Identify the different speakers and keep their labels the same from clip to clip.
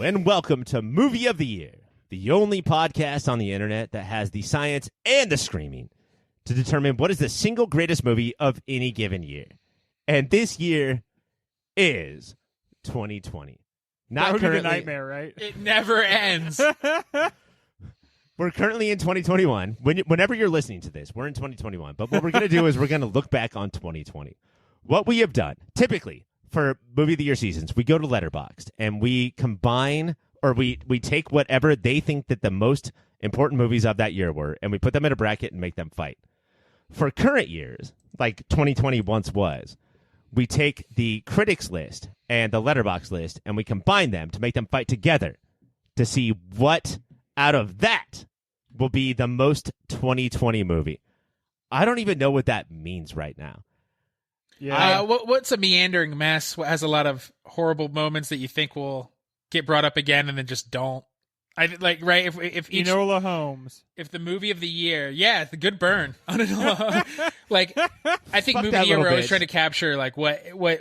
Speaker 1: and welcome to Movie of the Year, the only podcast on the internet that has the science and the screaming to determine what is the single greatest movie of any given year. And this year is 2020.
Speaker 2: That would be the nightmare, right?
Speaker 3: It never ends.
Speaker 1: We're currently in 2021. Whenever you're listening to this, we're in 2021. But what we're going to do is we're going to look back on 2020. What we have done, typically, for Movie of the Year seasons, we go to Letterboxd and we combine or we take whatever they think that the most important movies of that year were and we put them in a bracket and make them fight. For current years, like 2020 once was, we take the critics list and the Letterboxd list and we combine them to make them fight together to see what out of that will be the most 2020 movie. I don't even know what that means right now.
Speaker 3: Yeah. What's a meandering mess? What has a lot of horrible moments that you think will get brought up again and then just don't? Right? If each,
Speaker 2: Enola Holmes.
Speaker 3: If the movie of the year, yeah, the good burn on Enola. I think
Speaker 1: Fuck
Speaker 3: movie of the year
Speaker 1: little
Speaker 3: we're always
Speaker 1: bitch.
Speaker 3: trying to capture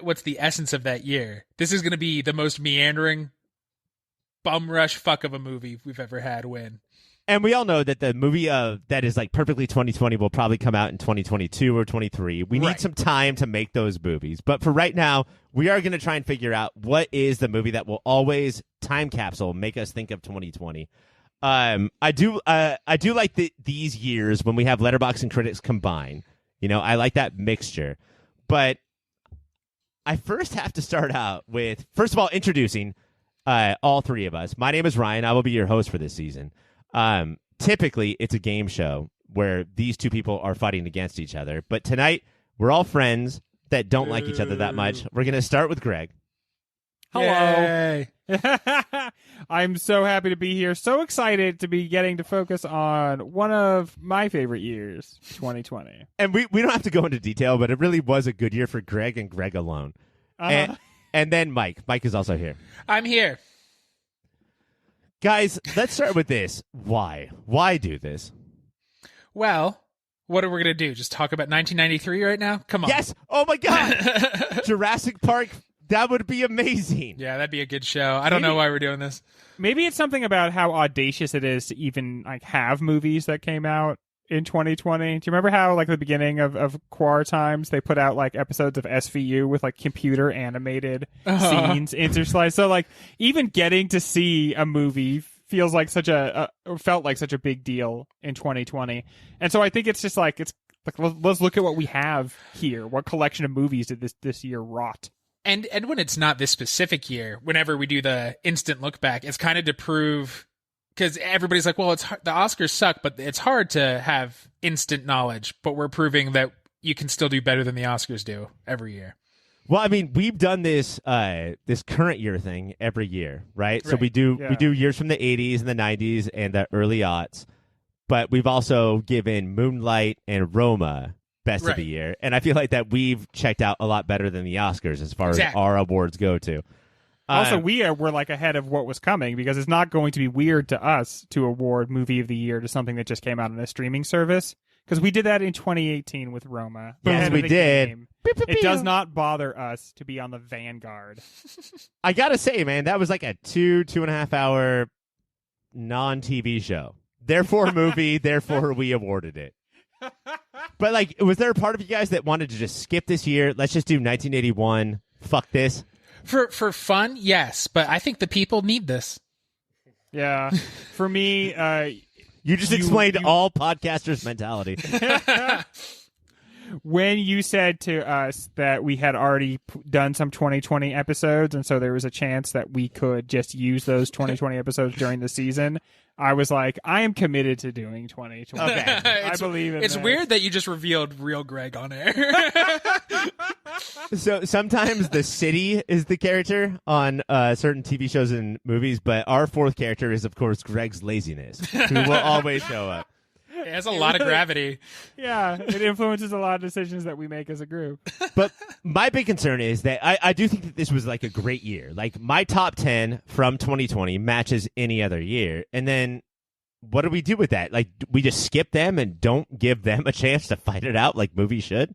Speaker 3: what's the essence of that year. This is going to be the most meandering bum rush fuck of a movie we've ever had win.
Speaker 1: And we all know that the movie that is like perfectly 2020 will probably come out in 2022 or 23. We need
Speaker 3: Right.
Speaker 1: some time to make those movies. But for right now, we are going to try and figure out what is the movie that will always time capsule make us think of 2020. I do like these years when we have Letterboxd and critics combine. You know, I like that mixture. But I first have to start out with, first of all, introducing all three of us. My name is Ryan. I will be your host for this season. Typically, it's a game show where these two people are fighting against each other. But tonight, we're all friends that don't like each other that much. We're going to start with Greg.
Speaker 2: Hello.
Speaker 3: Yay.
Speaker 2: I'm so happy to be here. So excited to be getting to focus on one of my favorite years, 2020.
Speaker 1: And we don't have to go into detail, but it really was a good year for Greg and Greg alone. And then Mike. Mike is also here.
Speaker 3: I'm here.
Speaker 1: Guys, let's start with this. Why? Why do this?
Speaker 3: Well, what are we going to do? Just talk about 1993 right now? Come on.
Speaker 1: Yes! Oh my God! Jurassic Park, that would be amazing.
Speaker 3: Yeah, that'd be a good show. I don't know why we're doing this.
Speaker 2: Maybe it's something about how audacious it is to even have movies that came out in 2020. Do you remember how at the beginning of Quar times they put out episodes of SVU with computer animated scenes intersliced? So even getting to see a movie feels like felt like such a big deal in 2020. And so I think it's just let's look at what we have here. What collection of movies did this year rot?
Speaker 3: And when it's not this specific year, whenever we do the instant look back, it's kind of to prove, because everybody's like, well, the Oscars suck, but it's hard to have instant knowledge. But we're proving that you can still do better than the Oscars do every year.
Speaker 1: Well, I mean, we've done this this current year thing every year, right? So we do years from the 80s and the 90s and the early aughts. But we've also given Moonlight and Roma Best of the Year. And I feel like that we've checked out a lot better than the Oscars as far as our awards go, too.
Speaker 2: Also, we're ahead of what was coming because it's not going to be weird to us to award Movie of the Year to something that just came out on a streaming service because we did that in 2018 with Roma.
Speaker 1: Yes, we did.
Speaker 2: It does not bother us to be on the vanguard.
Speaker 1: I gotta say, man, that was like a 2.5 hour non-TV show. Therefore, movie. Therefore, we awarded it. But was there a part of you guys that wanted to just skip this year? Let's just do 1981. Fuck this.
Speaker 3: For fun, yes, but I think the people need this.
Speaker 2: Yeah. For me,
Speaker 1: you just explained all podcasters' mentality.
Speaker 2: When you said to us that we had already done some 2020 episodes, and so there was a chance that we could just use those 2020 episodes during the season, I was like, I am committed to doing 2020.
Speaker 1: Okay.
Speaker 2: I believe in
Speaker 3: It's
Speaker 2: this.
Speaker 3: weird that you just revealed real Greg on air.
Speaker 1: So sometimes the city is the character on certain TV shows and movies, but our fourth character is, of course, Greg's laziness, who will always show up.
Speaker 3: It has a lot of gravity.
Speaker 2: Yeah, it influences a lot of decisions that we make as a group.
Speaker 1: But my big concern is that I do think that this was a great year. My top 10 from 2020 matches any other year. And then what do we do with that? We just skip them and don't give them a chance to fight it out like movies should?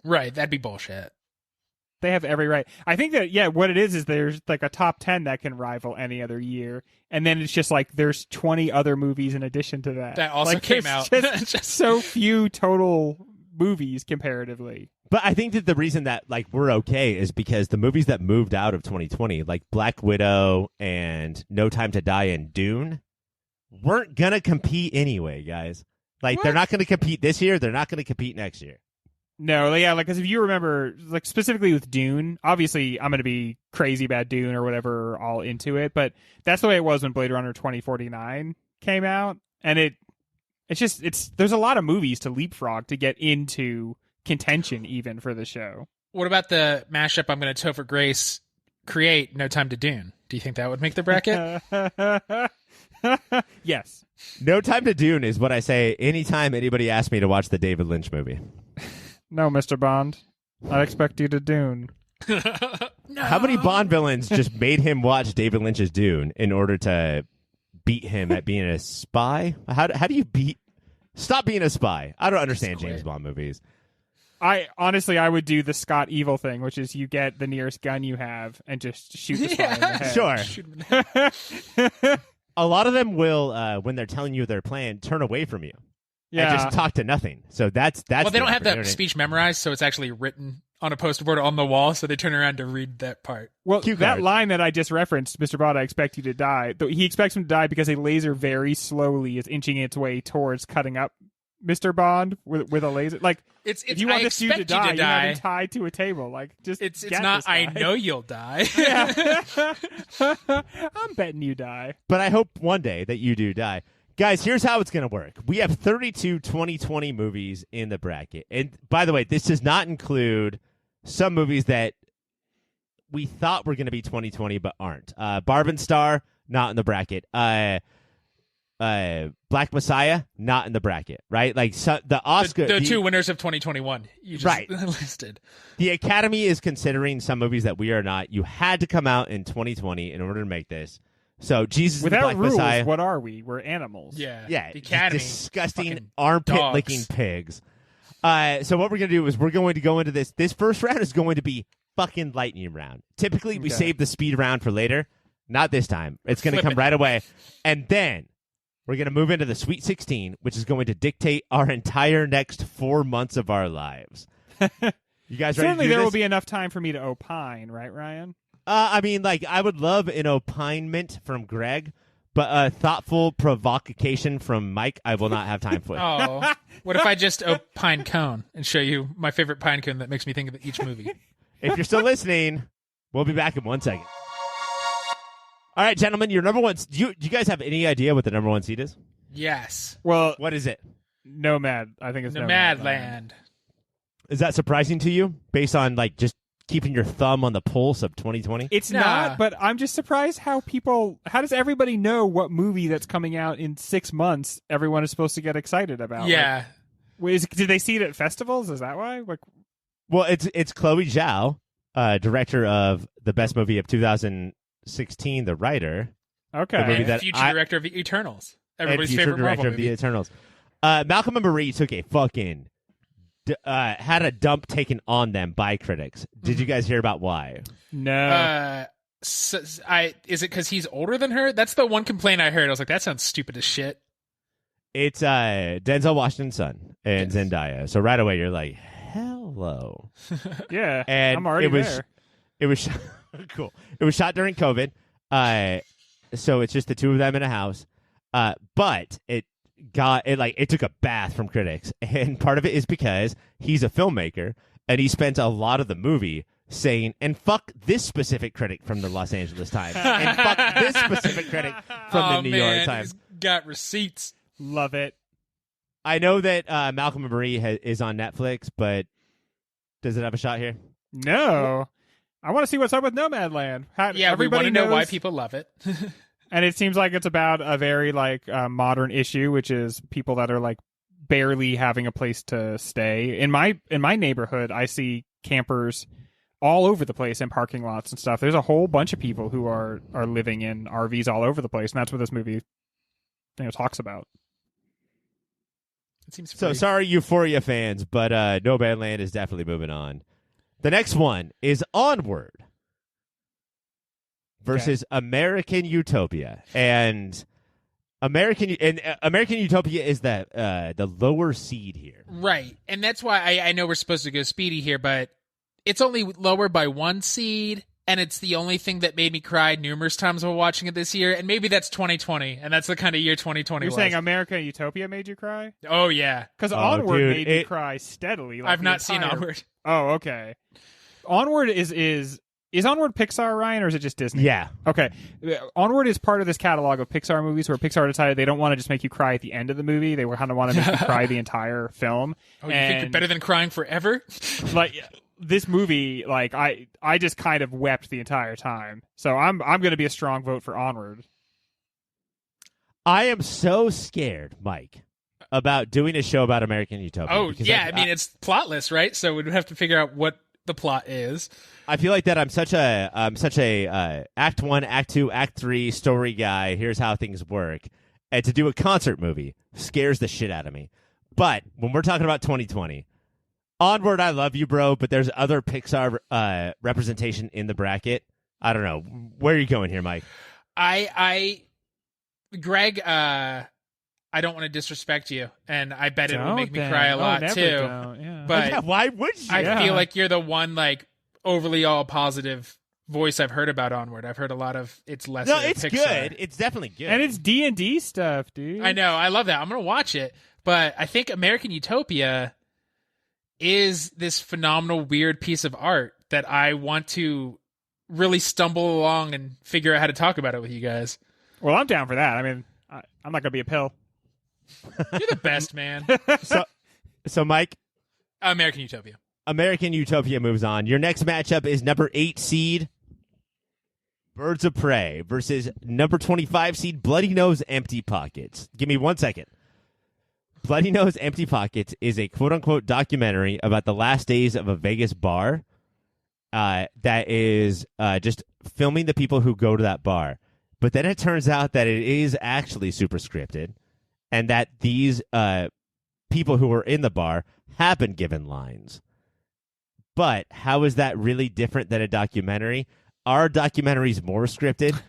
Speaker 3: Right, that'd be bullshit.
Speaker 2: They have every right. I think that, what it is there's like a top 10 that can rival any other year. And then it's just like there's 20 other movies in addition to that.
Speaker 3: That also
Speaker 2: like,
Speaker 3: came out.
Speaker 2: Just so few total movies comparatively.
Speaker 1: But I think that the reason that like we're okay is because the movies that moved out of 2020, like Black Widow and No Time to Die and Dune, weren't going to compete anyway, guys. Like, they're not going to compete this year. They're not going to compete next year.
Speaker 2: No, yeah, like, because if you remember, like, specifically with Dune, obviously I'm going to be crazy about Dune or whatever, all into it, but that's the way it was when Blade Runner 2049 came out, and there's a lot of movies to leapfrog to get into contention even for the show.
Speaker 3: What about the mashup I'm going to Topher Grace create, No Time to Dune? Do you think that would make the bracket?
Speaker 2: Yes.
Speaker 1: No Time to Dune is what I say anytime anybody asks me to watch the David Lynch movie.
Speaker 2: No, Mr. Bond. I expect you to Dune.
Speaker 3: No.
Speaker 1: How many Bond villains just made him watch David Lynch's Dune in order to beat him at being a spy? How do you stop being a spy? I don't understand James Bond movies.
Speaker 2: I would do the Scott Evil thing, which is you get the nearest gun you have and just shoot the spy in the head.
Speaker 1: Sure. A lot of them will, when they're telling you their plan, turn away from you.
Speaker 2: Yeah.
Speaker 1: And just talk to nothing. So that's
Speaker 3: Well, they
Speaker 1: the
Speaker 3: don't have that
Speaker 1: opportunity.
Speaker 3: speech memorized, so it's actually written on a poster board on the wall, so they turn around to read that part.
Speaker 2: Well,
Speaker 1: Cue
Speaker 2: that
Speaker 1: card.
Speaker 2: line that I just referenced, Mr. Bond, I expect you to die. He expects him to die because a laser very slowly is inching its way towards cutting up Mr. Bond with a laser. Like,
Speaker 3: It's
Speaker 2: if you want
Speaker 3: I
Speaker 2: this dude
Speaker 3: expect
Speaker 2: to
Speaker 3: you
Speaker 2: die,
Speaker 3: to
Speaker 2: you have
Speaker 3: die.
Speaker 2: him tied to a table. Like, just
Speaker 3: It's
Speaker 2: get
Speaker 3: not
Speaker 2: this guy.
Speaker 3: I know you'll die.
Speaker 2: Yeah. I'm betting you die.
Speaker 1: But I hope one day that you do die. Guys, here's how it's going to work. We have 32 2020 movies in the bracket. And by the way, this does not include some movies that we thought were going to be 2020 but aren't. Barb and Star, not in the bracket. Black Messiah, not in the bracket, right? Like the Oscar...
Speaker 3: the two winners of 2021 you just
Speaker 1: Right.
Speaker 3: listed.
Speaker 1: The Academy is considering some movies that we are not. You had to come out in 2020 in order to make this. So, Jesus and the
Speaker 2: Without
Speaker 1: Black
Speaker 2: rules,
Speaker 1: Messiah...
Speaker 2: what are we? We're animals.
Speaker 3: Yeah.
Speaker 1: Yeah,
Speaker 3: The
Speaker 1: just
Speaker 3: Academy.
Speaker 1: disgusting
Speaker 3: fucking
Speaker 1: armpit-licking
Speaker 3: dogs.
Speaker 1: pigs. So what we're going to do is we're going to go into this. This first round is going to be fucking lightning round. Typically, we
Speaker 2: Okay.
Speaker 1: save the speed round for later. Not this time. It's going to
Speaker 3: Flip
Speaker 1: come
Speaker 3: it.
Speaker 1: right away. And then we're going to move into the Sweet 16, which is going to dictate our entire next 4 months of our lives. You guys ready
Speaker 2: Certainly
Speaker 1: to do
Speaker 2: there will
Speaker 1: this?
Speaker 2: be enough time for me to opine, right, Ryan?
Speaker 1: I mean, like, I would love an opinement from Greg, but a thoughtful provocation from Mike, I will not have time for.
Speaker 3: Oh, what if I just pine cone and show you my favorite pine cone that makes me think of each movie?
Speaker 1: If you're still listening, we'll be back in 1 second. All right, gentlemen, your number one. Do you guys have any idea what the number one seed is?
Speaker 3: Yes.
Speaker 2: Well,
Speaker 1: What is it?
Speaker 2: Nomad. I think it's
Speaker 3: Nomadland.
Speaker 1: Is that surprising to you, based on like just keeping your thumb on the pulse of 2020?
Speaker 2: It's
Speaker 3: Nah.
Speaker 2: not, but I'm just surprised how does everybody know what movie that's coming out in 6 months everyone is supposed to get excited about?
Speaker 3: Yeah.
Speaker 2: Did they see it at festivals? Is that why? Like,
Speaker 1: Well, it's Chloe Zhao, director of the best movie of 2016, The Writer,
Speaker 2: okay.
Speaker 1: The movie
Speaker 3: And
Speaker 1: that
Speaker 3: future
Speaker 1: I-
Speaker 3: director of Eternals.
Speaker 1: and
Speaker 3: Everybody's
Speaker 1: future
Speaker 3: favorite
Speaker 1: director
Speaker 3: Marvel
Speaker 1: of
Speaker 3: movie.
Speaker 1: The Eternals. Malcolm and Marie took a fucking had a dump taken on them by critics. Did you guys hear about why?
Speaker 2: No.
Speaker 3: Is it because he's older than her? That's the one complaint I heard. I was like, that sounds stupid as shit.
Speaker 1: It's Denzel Washington's son and
Speaker 3: Yes.
Speaker 1: Zendaya. So right away you're like, hello.
Speaker 2: Yeah.
Speaker 1: And
Speaker 2: I'm already
Speaker 1: it was
Speaker 2: there.
Speaker 1: it was shot, cool. It was shot during COVID. So it's just the two of them in a house. But it took a bath from critics, and part of it is because he's a filmmaker and he spent a lot of the movie saying, and fuck this specific critic from the Los Angeles Times, and fuck this specific critic from the New York Times.
Speaker 3: He's got receipts.
Speaker 2: Love it.
Speaker 1: I know that Malcolm and Marie is on Netflix, but does it have a shot here?
Speaker 2: No. I want to see what's up with Nomadland.
Speaker 3: Yeah, we want
Speaker 2: Everybody
Speaker 3: to know why
Speaker 2: knows-
Speaker 3: people love it.
Speaker 2: And it seems like it's about a very modern issue, which is people that are like barely having a place to stay. In my neighborhood, I see campers all over the place in parking lots and stuff. There's a whole bunch of people who are living in RVs all over the place, and that's what this movie talks about.
Speaker 3: It seems
Speaker 1: So
Speaker 3: free.
Speaker 1: sorry, Euphoria fans, but Nomadland is definitely moving on The next one is Onward versus American Utopia, and American Utopia is the lower seed here,
Speaker 3: Right, and that's why I know we're supposed to go speedy here, but it's only lower by 1 seed, and it's the only thing that made me cry numerous times while watching it this year, and maybe that's 2020, and that's the kind of year 2020
Speaker 2: You're
Speaker 3: was.
Speaker 2: saying America Utopia made you cry?
Speaker 3: Oh, yeah.
Speaker 2: Because
Speaker 1: Oh,
Speaker 2: Onward
Speaker 1: dude,
Speaker 2: made me cry steadily. Like
Speaker 3: I've
Speaker 2: the
Speaker 3: not seen
Speaker 2: entire-
Speaker 3: Onward.
Speaker 2: Oh, okay. Onward is Onward Pixar, Ryan, or is it just Disney?
Speaker 1: Yeah.
Speaker 2: Okay. Onward is part of this catalog of Pixar movies where Pixar decided they don't want to just make you cry at the end of the movie. They kind of want to make you cry the entire film.
Speaker 3: Oh, you think you're better than crying forever?
Speaker 2: Like this movie, like I just kind of wept the entire time. So I'm going to be a strong vote for Onward.
Speaker 1: I am so scared, Mike, about doing a show about American Utopia.
Speaker 3: Oh,
Speaker 1: because
Speaker 3: yeah, I mean, it's plotless, right? So we'd have to figure out what the plot is.
Speaker 1: I feel like that I'm such a Act 1, Act 2, Act 3 story guy. Here's how things work. And to do a concert movie scares the shit out of me. But when we're talking about 2020, Onward, I love you, bro, but there's other Pixar representation in the bracket. I don't know. Where are you going here, Mike?
Speaker 3: Greg, I don't want to disrespect you, and I bet it will make me
Speaker 2: Don't
Speaker 3: cry a
Speaker 2: then.
Speaker 3: lot
Speaker 2: never
Speaker 3: too.
Speaker 2: don't. Yeah.
Speaker 3: But
Speaker 1: Yeah, why would you?
Speaker 3: I feel like you're the one like overly all positive voice I've heard about Onward. I've heard a lot of it's less.
Speaker 1: No, it's
Speaker 3: Pixar.
Speaker 1: good. It's definitely good.
Speaker 2: And it's D&D stuff, dude.
Speaker 3: I know. I love that. I'm gonna watch it. But I think American Utopia is this phenomenal, weird piece of art that I want to really stumble along and figure out how to talk about it with you guys.
Speaker 2: Well, I'm down for that. I mean, I'm not going to be a pill.
Speaker 3: You're the best, man.
Speaker 1: So, Mike,
Speaker 3: American Utopia.
Speaker 1: American Utopia moves on. Your next matchup is number 8 seed Birds of Prey versus number 25 seed Bloody Nose Empty Pockets. Give me 1 second. Bloody Nose Empty Pockets is a quote-unquote documentary about the last days of a Vegas bar that is just filming the people who go to that bar. But then it turns out that it is actually super scripted and that these people who were in the bar have been given lines. But how is that really different than a documentary? Are documentaries more scripted?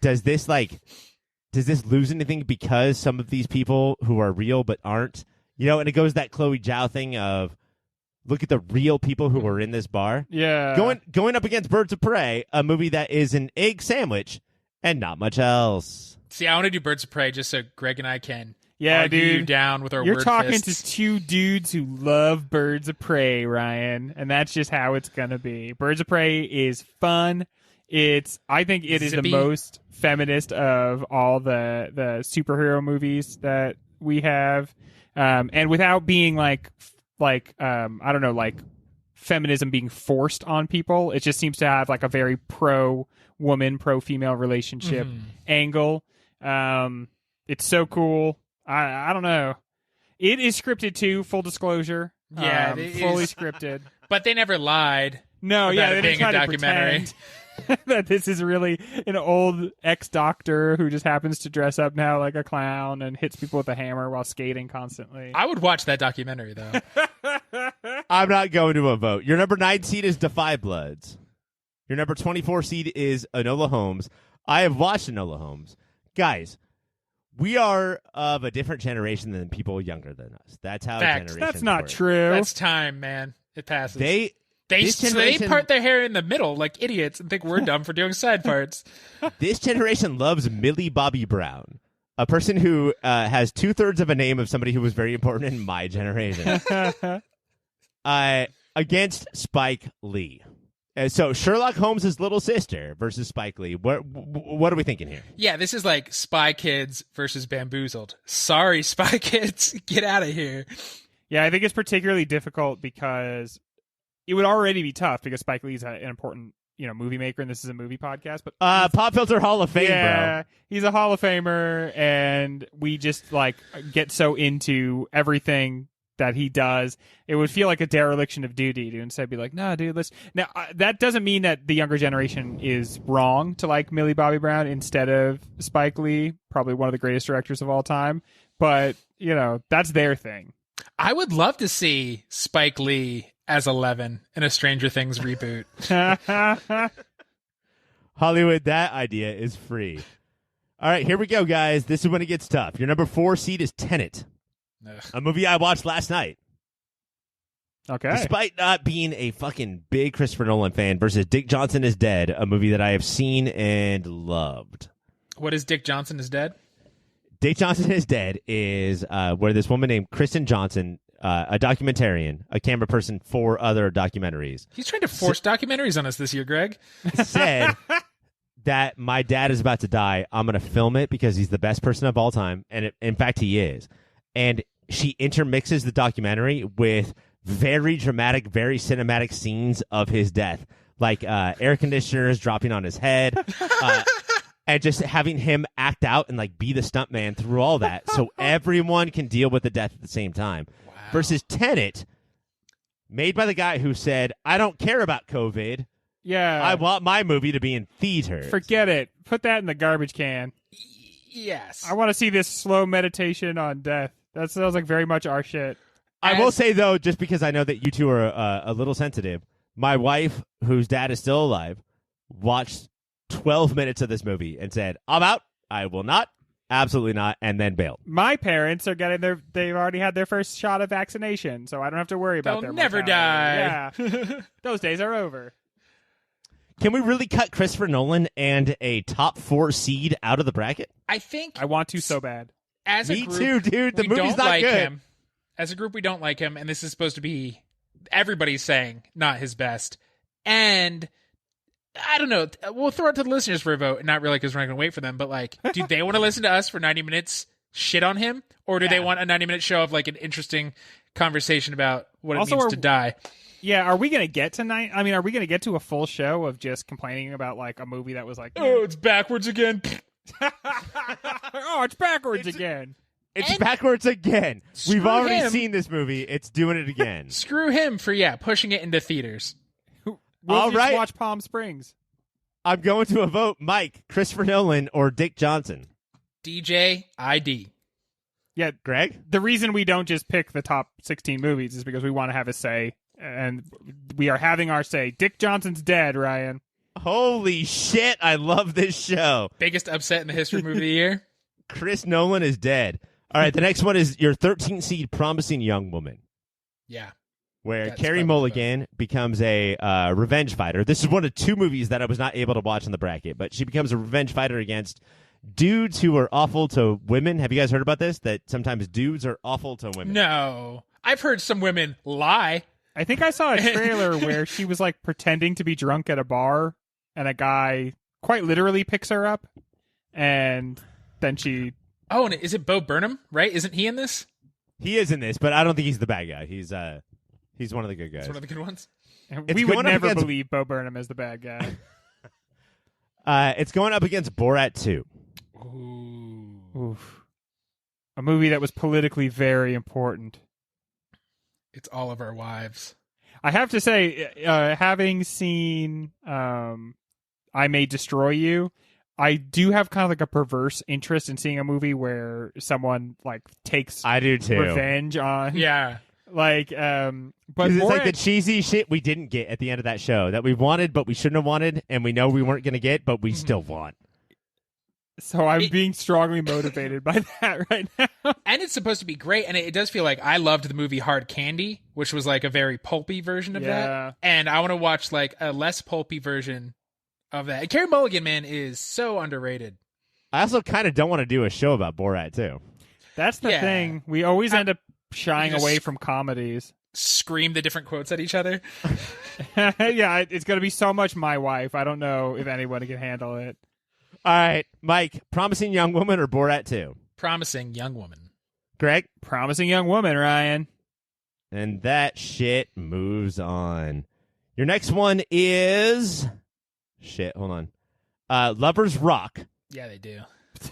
Speaker 1: Does this lose anything because some of these people who are real but aren't? You know, and it goes that Chloe Zhao thing of look at the real people who were in this bar.
Speaker 2: Yeah.
Speaker 1: Going up against Birds of Prey, a movie that is an egg sandwich and not much else.
Speaker 3: See, I want to do Birds of Prey just so Greg and I can
Speaker 2: Yeah,
Speaker 3: argue
Speaker 2: dude.
Speaker 3: you down with our
Speaker 2: You're
Speaker 3: word
Speaker 2: talking
Speaker 3: fists.
Speaker 2: to two dudes who love Birds of Prey, Ryan, and that's just how it's gonna be. Birds of Prey is fun. I think it is the
Speaker 3: Zippy.
Speaker 2: most feminist of all the superhero movies that we have, and without being like I don't know, like feminism being forced on people. It just seems to have like a very pro woman, pro female relationship angle. It's so cool. I don't know. It is scripted too. Full disclosure.
Speaker 3: Yeah, it
Speaker 2: fully
Speaker 3: is.
Speaker 2: scripted.
Speaker 3: But they never lied.
Speaker 2: No,
Speaker 3: About
Speaker 2: yeah,
Speaker 3: it
Speaker 2: they
Speaker 3: being
Speaker 2: try
Speaker 3: a
Speaker 2: to
Speaker 3: documentary.
Speaker 2: pretend that this is really an old ex-doctor who just happens to dress up now like a clown and hits people with a hammer while skating constantly.
Speaker 3: I would watch that documentary, though.
Speaker 1: I'm not going to a vote. Your number 9 seed is Defy Bloods. Your number 24 seed is Enola Holmes. I have watched Enola Holmes. Guys, we are of a different generation than people younger than us. That's how
Speaker 3: Fact.
Speaker 1: generations
Speaker 2: That's not
Speaker 1: work.
Speaker 2: true.
Speaker 3: That's time, man. It passes.
Speaker 1: They this
Speaker 3: they
Speaker 1: generation-
Speaker 3: part their hair in the middle like idiots and think we're dumb for doing side parts.
Speaker 1: This generation loves Millie Bobby Brown, a person who has 2/3 of a name of somebody who was very important in my generation. Against Spike Lee. So Sherlock Holmes' little sister versus Spike Lee. What are we thinking here?
Speaker 3: Yeah, this is like Spy Kids versus Bamboozled. Sorry, Spy Kids. Get out of here.
Speaker 2: Yeah, I think it's particularly difficult because it would already be tough because Spike Lee's an important, movie maker, and this is a movie podcast. But
Speaker 1: Pop Filter Hall of Fame,
Speaker 2: yeah,
Speaker 1: bro.
Speaker 2: He's a Hall of Famer, and we just get so into everything that he does. It would feel like a dereliction of duty to instead be like, nah, dude, let's. Now that doesn't mean that the younger generation is wrong to like Millie Bobby Brown instead of Spike Lee, probably one of the greatest directors of all time. But that's their thing.
Speaker 3: I would love to see Spike Lee as 11 in a Stranger Things reboot.
Speaker 1: Hollywood, that idea is free. All right, here we go, guys. This is when it gets tough. Your number 4 seed is Tenet, a movie I watched last night.
Speaker 2: Okay.
Speaker 1: Despite not being a fucking big Christopher Nolan fan, versus Dick Johnson is Dead, a movie that I have seen and loved.
Speaker 3: What is Dick Johnson is Dead?
Speaker 1: Dick Johnson is Dead is where this woman named Kristen Johnson, a documentarian, a camera person for other documentaries.
Speaker 3: He's trying to force documentaries on us this year, Greg.
Speaker 1: Said that my dad is about to die. I'm going to film it because he's the best person of all time. And in fact, he is. And she intermixes the documentary with very dramatic, very cinematic scenes of his death, like air conditioners dropping on his head, and just having him act out and like be the stuntman through all that, so everyone can deal with the death at the same time.
Speaker 3: Wow.
Speaker 1: Versus Tenet, made by the guy who said, "I don't care about COVID.
Speaker 2: Yeah.
Speaker 1: I want my movie to be in theaters."
Speaker 2: Forget it. Put that in the garbage can.
Speaker 3: Yes.
Speaker 2: I want to see this slow meditation on death. That sounds like very much our shit.
Speaker 1: I will say, though, just because I know that you two are a little sensitive, my wife, whose dad is still alive, watched 12 minutes of this movie and said, "I'm out. I will not. Absolutely not," and then bailed.
Speaker 2: My parents are they've already had their first shot of vaccination, so I don't have to worry about
Speaker 3: They'll
Speaker 2: their
Speaker 3: never
Speaker 2: mortality.
Speaker 3: die.
Speaker 2: Yeah. Those days are over.
Speaker 1: Can we really cut Christopher Nolan and a top 4 seed out of the bracket?
Speaker 3: I think
Speaker 2: I want to so bad.
Speaker 3: as a
Speaker 1: Me
Speaker 3: group,
Speaker 1: too, dude. The
Speaker 3: we
Speaker 1: movie's
Speaker 3: don't
Speaker 1: not
Speaker 3: like
Speaker 1: good.
Speaker 3: him. As a group, we don't like him, and this is supposed to be everybody's saying not his best. And I don't know. We'll throw it to the listeners for a vote, not really because we're not going to wait for them, but like, do they want to listen to us for 90 minutes shit on him, or do they want a 90-minute show of like an interesting conversation about what
Speaker 2: Also,
Speaker 3: it means to die?
Speaker 2: Yeah, are we going to get to are we going to get to a full show of just complaining about like a movie that was like,
Speaker 3: Oh, it's backwards again.
Speaker 2: oh, it's backwards again.
Speaker 1: It's backwards again. We've
Speaker 3: Screw
Speaker 1: already
Speaker 3: him.
Speaker 1: seen this movie. It's doing it again.
Speaker 3: Screw him for pushing it into theaters.
Speaker 2: We'll
Speaker 1: All
Speaker 2: just
Speaker 1: right.
Speaker 2: watch Palm Springs.
Speaker 1: I'm going to a vote. Mike, Christopher Nolan, or Dick Johnson?
Speaker 3: DJ ID.
Speaker 2: Yeah,
Speaker 1: Greg?
Speaker 2: the reason we don't just pick the top 16 movies is because we want to have a say, and we are having our say. Dick Johnson's dead, Ryan.
Speaker 1: Holy shit, I love this show.
Speaker 3: Biggest upset in the history of movie of the year.
Speaker 1: Chris Nolan is dead. All right, the next one is your 13th seed, Promising Young Woman,
Speaker 3: Yeah.
Speaker 1: where
Speaker 3: That's
Speaker 1: Carrie
Speaker 3: probably
Speaker 1: Mulligan becomes a revenge fighter. This is one of 2 movies that I was not able to watch in the bracket, but she becomes a revenge fighter against dudes who are awful to women. Have you guys heard about this? That sometimes dudes are awful to women.
Speaker 3: No. I've heard some women lie.
Speaker 2: I think I saw a trailer where she was like pretending to be drunk at a bar, and a guy quite literally picks her up, and then she.
Speaker 3: Oh, and is it Bo Burnham, right? Isn't he in this?
Speaker 1: He is in this, but I don't think he's the bad guy. He's one of the good guys.
Speaker 3: It's one of the good ones.
Speaker 1: It's
Speaker 2: We would
Speaker 1: going up
Speaker 2: never
Speaker 1: against-
Speaker 2: believe Bo Burnham is the bad guy.
Speaker 1: It's going up against Borat 2.
Speaker 3: Ooh.
Speaker 2: Oof. A movie that was politically very important.
Speaker 3: It's all of our wives.
Speaker 2: I have to say, having seen I May Destroy You, I do have kind of like a perverse interest in seeing a movie where someone like takes
Speaker 1: I do too.
Speaker 2: revenge on,
Speaker 3: Yeah.
Speaker 2: like, but
Speaker 1: 'Cause it's like
Speaker 2: Borat-
Speaker 1: the cheesy shit we didn't get at the end of that show that we wanted, but we shouldn't have wanted, and we know we weren't going to get, but we still want.
Speaker 2: so I'm being strongly motivated by that right now.
Speaker 3: And it's supposed to be great, and it does feel like I loved the movie Hard Candy, which was like a very pulpy version of
Speaker 2: Yeah.
Speaker 3: that. And I want to watch like a less pulpy version of that. And Carey Mulligan, man, is so underrated.
Speaker 1: I also kind of don't want to do a show about Borat too.
Speaker 2: That's the
Speaker 3: Yeah.
Speaker 2: thing. We always end up shying
Speaker 3: You just-
Speaker 2: away from comedies.
Speaker 3: Scream the different quotes at each other.
Speaker 2: Yeah, it's going to be so much My Wife. I don't know if anyone can handle it.
Speaker 1: All right, Mike, Promising Young Woman or Borat 2?
Speaker 3: Promising young woman.
Speaker 1: Greg?
Speaker 2: Promising Young Woman, Ryan.
Speaker 1: And that shit moves on. Your next one is... Shit, hold on. Lovers Rock,
Speaker 3: Yeah, they do.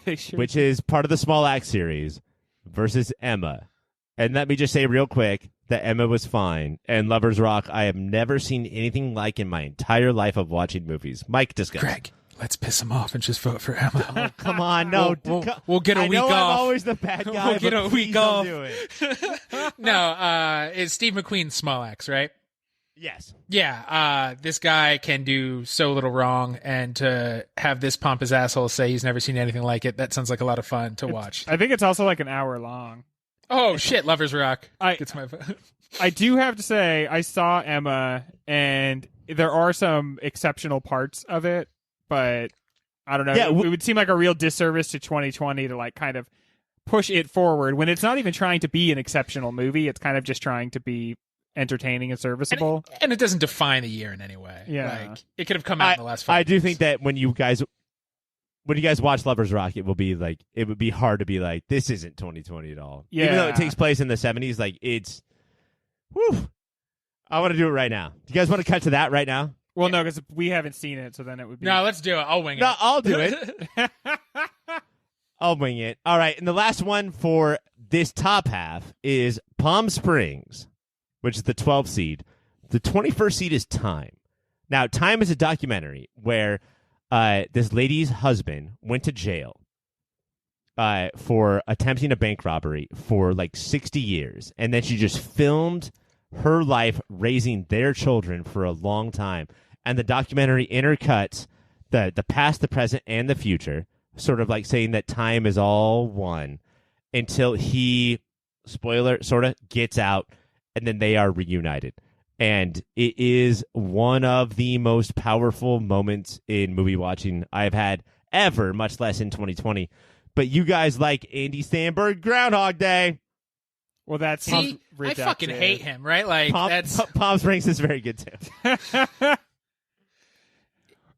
Speaker 2: They sure
Speaker 1: which is part of the Small Axe series, versus Emma. And let me just say real quick that Emma was fine. And Lovers Rock, I have never seen anything like in my entire life of watching movies. Mike, discuss.
Speaker 3: Greg, let's piss him off and just vote for Emma.
Speaker 1: Oh, come on, no.
Speaker 3: We'll get a
Speaker 1: I
Speaker 3: week
Speaker 1: know
Speaker 3: off.
Speaker 1: I'm always the bad guy,
Speaker 3: We'll get
Speaker 1: but
Speaker 3: a
Speaker 1: please
Speaker 3: week
Speaker 1: don't
Speaker 3: off.
Speaker 1: do it.
Speaker 3: No, it's Steve McQueen's Small Axe, right?
Speaker 1: Yes.
Speaker 3: Yeah, this guy can do so little wrong, and to have this pompous asshole say he's never seen anything like it, that sounds like a lot of fun to watch.
Speaker 2: I think it's also like an hour long.
Speaker 3: Oh, shit, Lovers Rock.
Speaker 2: I do have to say, I saw Emma, and there are some exceptional parts of it, but I don't know.
Speaker 1: Yeah,
Speaker 2: it would seem like a real disservice to 2020 to like kind of push it forward when it's not even trying to be an exceptional movie. It's kind of just trying to be entertaining and serviceable.
Speaker 3: And it doesn't define the year in any way.
Speaker 2: Yeah.
Speaker 3: Like, it could have come out in the last 5
Speaker 1: I do
Speaker 3: years.
Speaker 1: think that when you guys watch Lovers Rock, it would be hard to be like, this isn't 2020 at all.
Speaker 2: Yeah.
Speaker 1: Even though it takes place in the 70s, like it's, whew. I want to do it right now. Do you guys want to cut to that right now?
Speaker 2: Well, no, because we haven't seen it, so then it would be...
Speaker 3: No, let's do it. I'll wing it.
Speaker 1: No, I'll do it. I'll wing it. All right, and the last one for this top half is Palm Springs, which is the 12th seed. The 21st seed is Time. Now, Time is a documentary where this lady's husband went to jail for attempting a bank robbery for like 60 years, and then she just filmed her life raising their children for a long time. And the documentary intercuts the past, the present, and the future, sort of like saying that time is all one until he, spoiler, sort of gets out, and then they are reunited. And it is one of the most powerful moments in movie watching I've had ever, much less in 2020. But you guys like Andy Samberg Groundhog Day.
Speaker 2: Well, that's...
Speaker 3: See, I fucking hate him, right? Like, that's...
Speaker 1: Palm Springs is very good, too.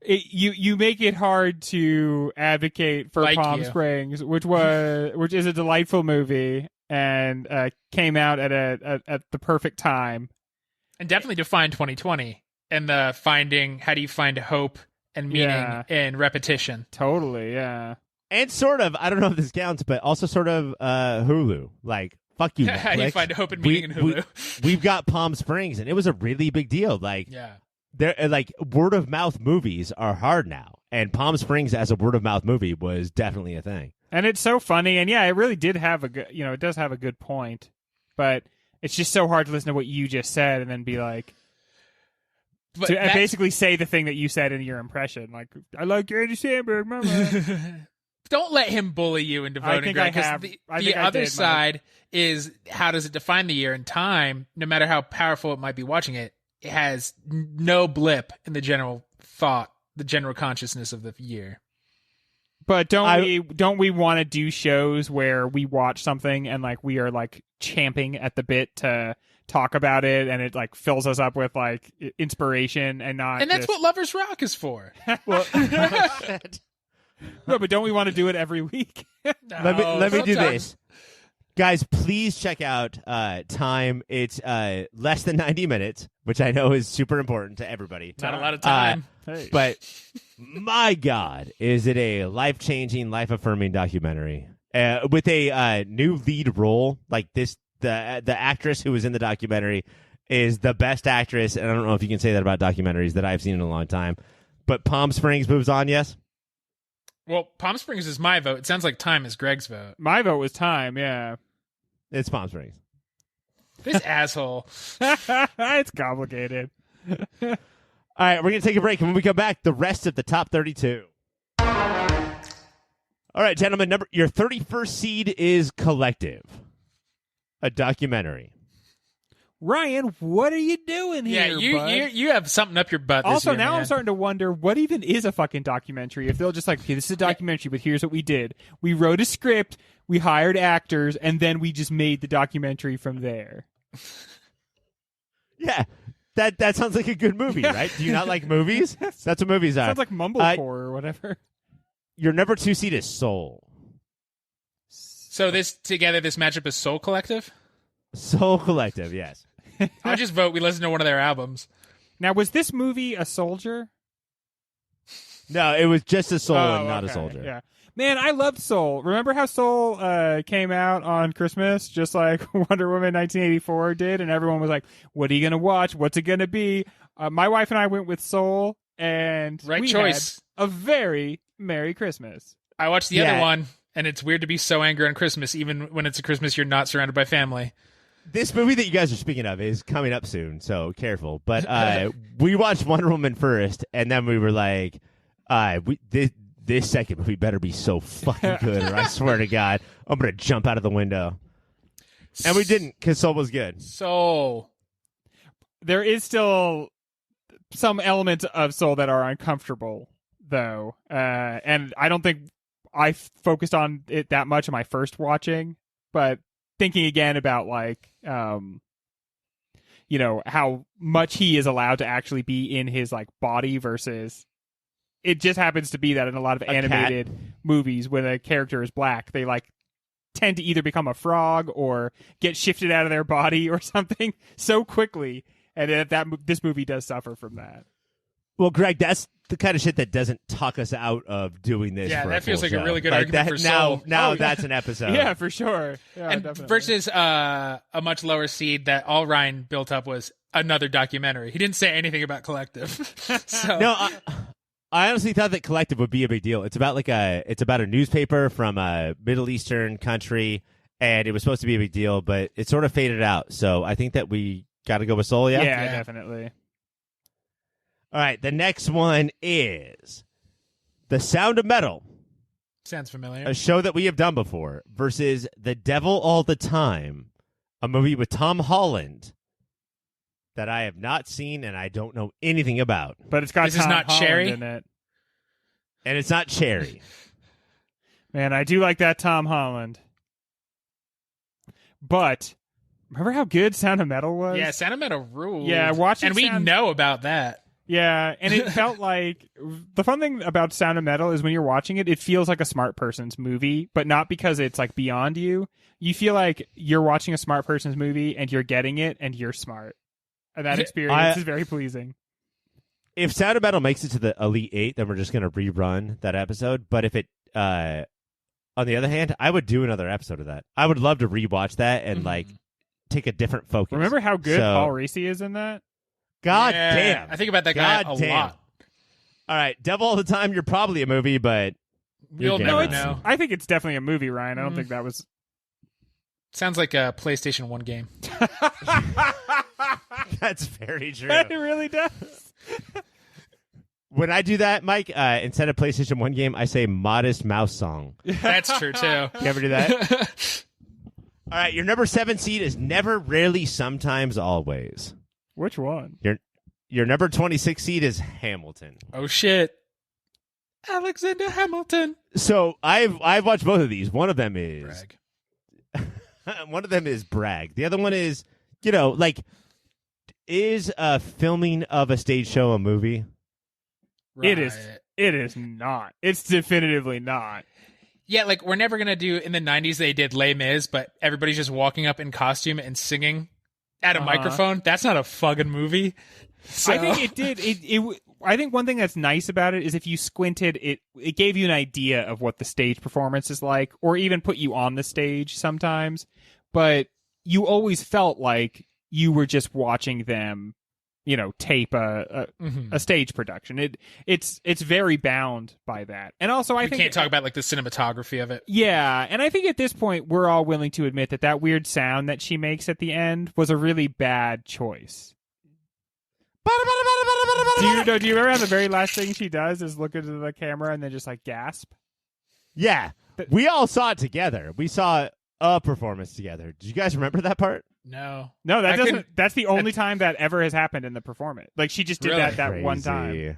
Speaker 2: You make it hard to advocate for
Speaker 3: Like
Speaker 2: Palm
Speaker 3: you.
Speaker 2: Springs, which is a delightful movie and came out at the perfect time.
Speaker 3: And definitely define 2020 and the finding, how do you find hope and meaning in repetition?
Speaker 2: Totally, yeah.
Speaker 1: And sort of, I don't know if this counts, but also sort of Hulu. Like, fuck you,
Speaker 3: How do you
Speaker 1: Netflix.
Speaker 3: find hope and meaning in Hulu?
Speaker 1: We've got Palm Springs, and it was a really big deal. Like,
Speaker 3: Yeah.
Speaker 1: they're like word of mouth movies are hard now, and Palm Springs as a word of mouth movie was definitely a thing.
Speaker 2: And it's so funny, and yeah, it really did have a good, it does have a good point, but it's just so hard to listen to what you just said and then be like,
Speaker 3: But
Speaker 2: to
Speaker 3: that's-
Speaker 2: basically say the thing that you said in your impression, like, I like Andy Samberg, mama.
Speaker 3: Don't let him bully you into voting.
Speaker 2: think
Speaker 3: Greg,
Speaker 2: I
Speaker 3: 'cause
Speaker 2: have.
Speaker 3: The,
Speaker 2: I
Speaker 3: the
Speaker 2: think I
Speaker 3: other
Speaker 2: did,
Speaker 3: side is, how does it define the year? In Time, no matter how powerful it might be watching it, it has no blip in the general thought, the general consciousness of the year.
Speaker 2: But don't we want to do shows where we watch something and like we are like champing at the bit to talk about it, and it like fills us up with like inspiration and not.
Speaker 3: And that's
Speaker 2: just...
Speaker 3: what Lovers Rock is for.
Speaker 1: Well,
Speaker 2: No, but don't we want to do it every week?
Speaker 1: let me do
Speaker 3: sometimes-
Speaker 1: this. Guys, please check out Time. It's less than 90 minutes, which I know is super important to everybody.
Speaker 3: Not a lot of time.
Speaker 2: Hey.
Speaker 1: But my God, is it a life-changing, life-affirming documentary with a new lead role like this? The actress who was in the documentary is the best actress, and I don't know if you can say that about documentaries that I've seen in a long time. But Palm Springs moves on, yes?
Speaker 3: Well, Palm Springs is my vote. It sounds like Time is Greg's vote.
Speaker 2: My vote was Time, yeah.
Speaker 1: It's Palm Springs.
Speaker 3: This asshole.
Speaker 2: It's complicated.
Speaker 1: All right, we're going to take a break, and when we come back, the rest of the top 32. All right, gentlemen, your 31st seed is Collective, a documentary.
Speaker 2: Ryan, what are you doing
Speaker 3: Yeah,
Speaker 2: here, bud?
Speaker 3: you have something up your butt this
Speaker 2: Also,
Speaker 3: year,
Speaker 2: now
Speaker 3: man.
Speaker 2: I'm starting to wonder what even is a fucking documentary. If they'll just like, okay, this is a documentary, but here's what we did: we wrote a script, we hired actors, and then we just made the documentary from there.
Speaker 1: Yeah, that sounds like a good movie, right? Do you not like movies? That's what movies are.
Speaker 2: Sounds like mumblecore or whatever.
Speaker 1: Your number 2 seed is Soul.
Speaker 3: So this matchup is Soul Collective?
Speaker 1: Soul Collective, yes.
Speaker 3: I'll just vote we listen to one of their albums.
Speaker 2: Now, was this movie a soldier?
Speaker 1: No, it was just a soul and
Speaker 2: Oh,
Speaker 1: not a
Speaker 2: okay,
Speaker 1: soldier.
Speaker 2: Yeah. Man, I loved Soul. Remember how Soul came out on Christmas, just like Wonder Woman 1984 did, and everyone was like, what are you going to watch? What's it going to be? My wife and I went with Soul, and
Speaker 3: Right
Speaker 2: we
Speaker 3: choice.
Speaker 2: had a very Merry Christmas.
Speaker 3: I watched the
Speaker 1: Yeah.
Speaker 3: other one, and it's weird to be so angry on Christmas, even when it's a Christmas you're not surrounded by family.
Speaker 1: this movie that you guys are speaking of is coming up soon, so careful. But we watched Wonder Woman first, and then we were like, this second movie better be so fucking good, or I swear to God, I'm going to jump out of the window. And we didn't, because Soul was good.
Speaker 3: So
Speaker 2: there is still some elements of Soul that are uncomfortable, though. And I don't think I focused on it that much in my first watching, but thinking again about like, how much he is allowed to actually be in his like body versus it just happens to be that in a lot of animated movies when a character is black, they like tend to either become a frog or get shifted out of their body or something so quickly. And this movie does suffer from that.
Speaker 1: Well, Greg, that's the kind of shit that doesn't talk us out of doing this.
Speaker 3: Yeah,
Speaker 1: for
Speaker 3: that
Speaker 1: a
Speaker 3: feels
Speaker 1: full
Speaker 3: like
Speaker 1: show.
Speaker 3: a really good
Speaker 1: Like
Speaker 3: argument for Soul.
Speaker 1: Now that's an episode.
Speaker 2: Yeah, for sure. Yeah,
Speaker 3: and
Speaker 2: definitely.
Speaker 3: versus a much lower seed that all Ryan built up was another documentary. He didn't say anything about Collective. So
Speaker 1: No, I honestly thought that Collective would be a big deal. It's about a newspaper from a Middle Eastern country, and it was supposed to be a big deal, but it sort of faded out. So I think that we got to go with Soul. Yeah,
Speaker 2: Yeah, definitely.
Speaker 1: All right, the next one is The Sound of Metal,
Speaker 3: sounds familiar.
Speaker 1: a show that we have done before, versus The Devil All the Time, a movie with Tom Holland that I have not seen and I don't know anything about.
Speaker 2: But it's got
Speaker 3: This is
Speaker 2: Tom
Speaker 3: not
Speaker 2: Holland
Speaker 3: Cherry?
Speaker 2: in it.
Speaker 1: And it's not Cherry.
Speaker 2: Man, I do like that Tom Holland. But remember how good Sound of Metal was?
Speaker 3: Yeah, Sound of Metal ruled.
Speaker 2: Yeah, watching
Speaker 3: and we
Speaker 2: Sound-
Speaker 3: know about that.
Speaker 2: Yeah, and it felt like the fun thing about Sound of Metal is when you're watching it, it feels like a smart person's movie, but not because it's like beyond you. You feel like you're watching a smart person's movie and you're getting it and you're smart. And that experience is very pleasing.
Speaker 1: If Sound of Metal makes it to the Elite Eight, then we're just going to rerun that episode. But if it, on the other hand, I would do another episode of that. I would love to rewatch that and like take a different focus.
Speaker 2: Remember how good Paul Reese is in that?
Speaker 1: God
Speaker 3: Yeah,
Speaker 1: damn.
Speaker 3: I think about that guy a lot.
Speaker 1: All right, Devil All the Time, you're probably a movie, but
Speaker 3: You'll
Speaker 1: you're
Speaker 3: never
Speaker 1: gaming.
Speaker 3: know.
Speaker 2: I think it's definitely a movie, Ryan. I don't think that was...
Speaker 3: Sounds like a PlayStation 1 game.
Speaker 1: That's very true.
Speaker 2: It really does.
Speaker 1: When I do that, Mike, instead of PlayStation 1 game, I say Modest Mouse Song.
Speaker 3: That's true, too.
Speaker 1: You ever do that? All right, your number 7 seed is Never, Rarely, Sometimes, Always.
Speaker 2: Which one?
Speaker 1: Your number 26 seed is Hamilton.
Speaker 3: Oh, shit. Alexander Hamilton.
Speaker 1: So I've watched both of these. One of them is
Speaker 3: Brag.
Speaker 1: one of them is Brag. The other one is, is a filming of a stage show a movie?
Speaker 3: Right.
Speaker 2: It is not. It's definitively not.
Speaker 3: Yeah, like we're never gonna do. In the 90s they did Les Mis, but everybody's just walking up in costume and singing at a microphone. That's not a fucking movie. So.
Speaker 2: I think it did. I think one thing that's nice about it is if you squinted, it gave you an idea of what the stage performance is like, or even put you on the stage sometimes. But you always felt like you were just watching them, tape a stage production. It's very bound by that. And also, I think
Speaker 3: we can't talk about like the cinematography of it.
Speaker 2: Yeah, and I think at this point we're all willing to admit that weird sound that she makes at the end was a really bad choice. Do you remember how the very last thing she does is look into the camera and then just like gasp?
Speaker 1: Yeah. We all saw it together. We saw a performance together. Did you guys remember that part?
Speaker 3: No,
Speaker 2: that doesn't. That's the only time that ever has happened in the performance. Like she just did
Speaker 3: Really?
Speaker 2: that one time.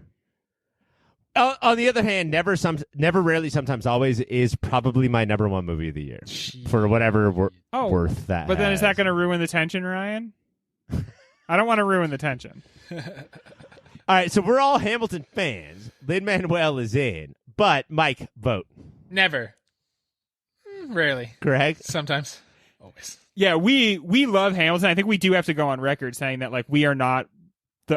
Speaker 1: On the other hand, Never, Rarely, Sometimes, Always is probably my number 1 movie of the year for whatever worth that.
Speaker 2: But then is
Speaker 1: has.
Speaker 2: that going to ruin the tension, Ryan? I don't want to ruin the tension.
Speaker 1: All right, so we're all Hamilton fans. Lin-Manuel is in, but Mike, vote.
Speaker 3: never. Rarely.
Speaker 1: Greg?
Speaker 3: Sometimes. Always.
Speaker 2: Yeah, we love Hamilton. I think we do have to go on record saying that like we are not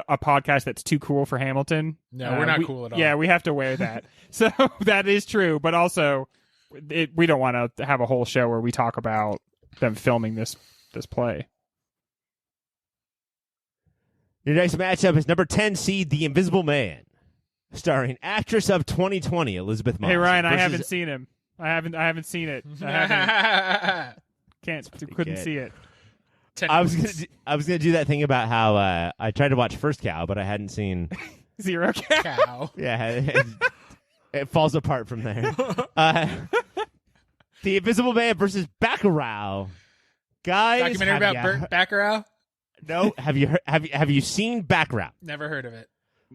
Speaker 2: a podcast that's too cool for Hamilton.
Speaker 3: No, we're not cool at all.
Speaker 2: Yeah, we have to wear that. So that is true, but also we don't want to have a whole show where we talk about them filming this play.
Speaker 1: Your next matchup is number 10 seed The Invisible Man, starring actress of 2020 Elizabeth Moss.
Speaker 2: Hey Ryan, I
Speaker 1: versus-
Speaker 2: haven't seen him. I haven't seen it. I couldn't see it.
Speaker 1: I was gonna do that thing about how I tried to watch First Cow, but I hadn't seen.
Speaker 2: Zero Cow.
Speaker 3: Cow.
Speaker 1: Yeah, it falls apart from there. The Invisible Man versus Baccarat. Guys,
Speaker 3: Documentary about Burt Baccarat?
Speaker 1: No, have you seen Baccarat?
Speaker 3: Never heard of it.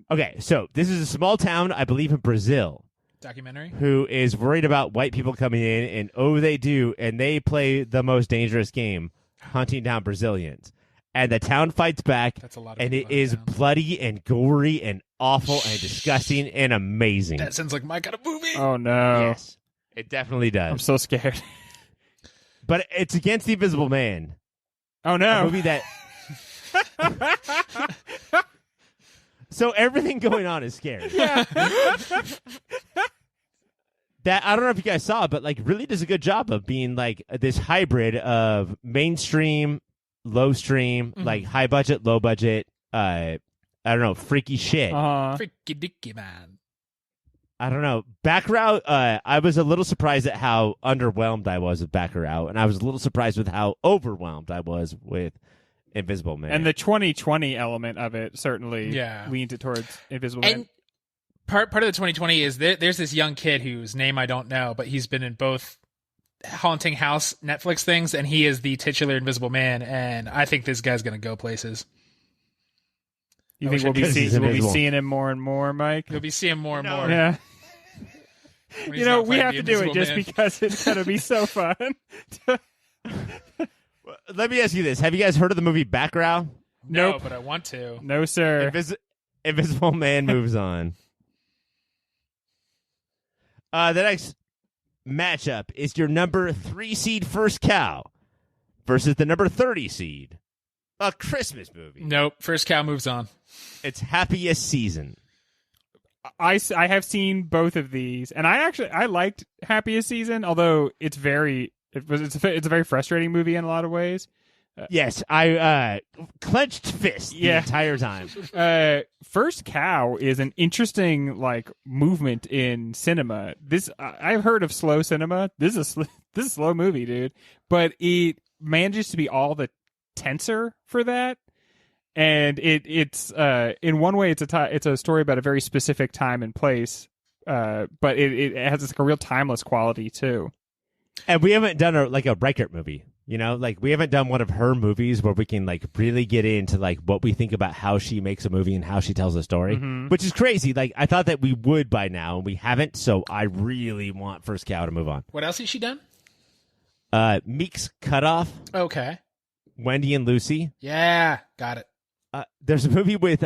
Speaker 1: Okay, so this is a small town, I believe, in Brazil,
Speaker 3: Documentary?
Speaker 1: who is worried about white people coming in, and they do, and they play the most dangerous game, hunting down Brazilians. And the town fights back,
Speaker 3: That's a lot of
Speaker 1: and it
Speaker 3: people
Speaker 1: is
Speaker 3: hunting down.
Speaker 1: bloody and gory and awful and disgusting and amazing.
Speaker 3: That sounds like my kind of movie.
Speaker 2: Oh no.
Speaker 1: Yes, it definitely does.
Speaker 2: I'm so scared.
Speaker 1: But it's against the Invisible Man,
Speaker 2: Oh
Speaker 1: a
Speaker 2: no.
Speaker 1: movie that. So everything going on is scary.
Speaker 2: Yeah.
Speaker 1: That I don't know if you guys saw, but like really does a good job of being like this hybrid of mainstream, low stream, like high budget, low budget. I don't know, freaky shit.
Speaker 3: Freaky dicky man.
Speaker 1: I don't know. Baccarat. I was a little surprised at how underwhelmed I was with Baccarat, and I was a little surprised with how overwhelmed I was with Invisible Man.
Speaker 2: And the 2020 element of it certainly
Speaker 3: Yeah.
Speaker 2: leaned it towards Invisible
Speaker 3: And
Speaker 2: Man.
Speaker 3: part of the 2020 is there's this young kid whose name I don't know, but he's been in both Haunting House Netflix things, and he is the titular Invisible Man, and I think this guy's going to go places.
Speaker 2: You
Speaker 3: I
Speaker 2: think
Speaker 3: wish I
Speaker 2: we'll
Speaker 3: could.
Speaker 2: be
Speaker 1: He's
Speaker 2: seeing
Speaker 1: invisible.
Speaker 2: him more and more, Mike?
Speaker 3: You'll be seeing more and more.
Speaker 2: Yeah.
Speaker 3: when he's
Speaker 2: You know,
Speaker 3: not
Speaker 2: we
Speaker 3: playing
Speaker 2: have
Speaker 3: the
Speaker 2: to do it
Speaker 3: Invisible
Speaker 2: just
Speaker 3: Man.
Speaker 2: because it's going to be so fun.
Speaker 1: Let me ask you this: have you guys heard of the movie Baccarat?
Speaker 3: No,
Speaker 2: Nope.
Speaker 3: but I want to.
Speaker 2: No, sir.
Speaker 1: Invisible Man moves on. The next matchup is your number 3 seed First Cow versus the number 30 seed, a Christmas movie.
Speaker 3: Nope. First Cow moves on.
Speaker 1: It's Happiest Season.
Speaker 2: I have seen both of these, and I liked Happiest Season, although it's a very frustrating movie in a lot of ways.
Speaker 1: Yes, I clenched fist the
Speaker 2: Yeah.
Speaker 1: entire time.
Speaker 2: First Cow is an interesting movement in cinema. I've heard of slow cinema. This is a slow movie, dude, but it manages to be all the tenser for that. And it's in one way it's a story about a very specific time and place, but it has this real timeless quality too.
Speaker 1: And we haven't done a Reichert movie, we haven't done one of her movies where we can really get into what we think about how she makes a movie and how she tells a story, which is crazy. I thought that we would by now, and we haven't. So I really want First Cow to move on.
Speaker 3: What else has she done?
Speaker 1: Meek's Cutoff,
Speaker 3: Okay.
Speaker 1: Wendy and Lucy.
Speaker 3: Yeah. Got it.
Speaker 1: There's a movie with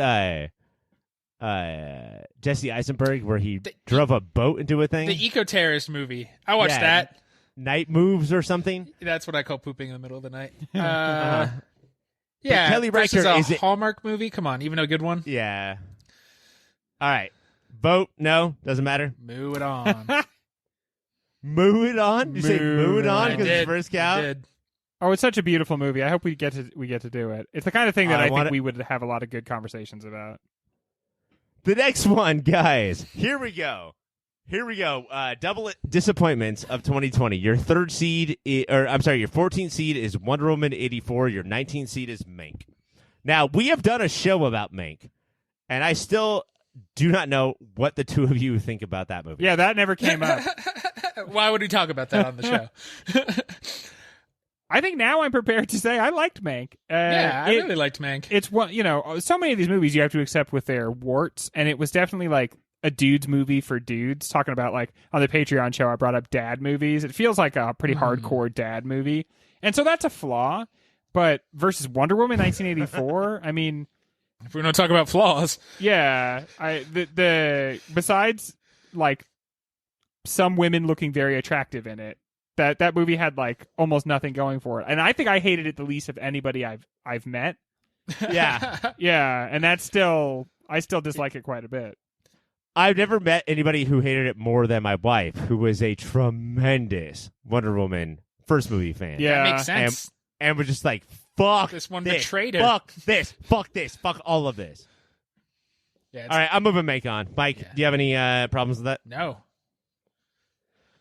Speaker 1: Jesse Eisenberg where he drove a boat into a thing.
Speaker 3: The eco-terrorist movie. I watched
Speaker 1: Yeah.
Speaker 3: that.
Speaker 1: Night Moves or something.
Speaker 3: That's what I call pooping in the middle of the night.
Speaker 1: Uh-huh.
Speaker 3: Yeah.
Speaker 1: Kelly
Speaker 3: versus
Speaker 1: Reichardt,
Speaker 3: a
Speaker 1: is it-
Speaker 3: Hallmark movie. Come on, even a good one.
Speaker 1: Yeah. All right. Vote? No, doesn't matter.
Speaker 3: Moo it on.
Speaker 1: Move it on. You say move it on
Speaker 3: I
Speaker 1: because it's
Speaker 3: did.
Speaker 1: First
Speaker 3: I
Speaker 1: Cow.
Speaker 3: did.
Speaker 2: Oh, it's such a beautiful movie. I hope we get to do it. It's the kind of thing that
Speaker 1: I
Speaker 2: I
Speaker 1: want
Speaker 2: think
Speaker 1: it-
Speaker 2: we would have a lot of good conversations about.
Speaker 1: The next one, guys. Here we go. Double disappointments of 2020. Your 14th seed is Wonder Woman 84. Your 19th seed is Mank. Now, we have done a show about Mank, and I still do not know what the two of you think about that movie.
Speaker 2: Yeah, that never came up.
Speaker 3: Why would we talk about that on the show?
Speaker 2: I think now I'm prepared to say I liked Mank.
Speaker 3: Yeah, I really liked Mank.
Speaker 2: It's one, so many of these movies you have to accept with their warts, and it was definitely a dude's movie for dudes. Talking about on the Patreon show, I brought up dad movies. It feels like a pretty hardcore dad movie, and so that's a flaw. But versus Wonder Woman 1984, I mean,
Speaker 3: If we don't talk about flaws,
Speaker 2: yeah, the besides some women looking very attractive in it, that movie had almost nothing going for it, and I think I hated it the least of anybody I've met.
Speaker 1: Yeah.
Speaker 2: Yeah, and I still dislike it quite a bit.
Speaker 1: I've never met anybody who hated it more than my wife, who was a tremendous Wonder Woman first movie fan.
Speaker 2: Yeah,
Speaker 3: that makes sense.
Speaker 1: And was just like, fuck
Speaker 3: This one betrayed her.
Speaker 1: Fuck this. Fuck all of this.
Speaker 3: Yeah,
Speaker 1: All right, I'm moving Mank on. Mike,
Speaker 3: Yeah.
Speaker 1: do you have any problems with that?
Speaker 3: No.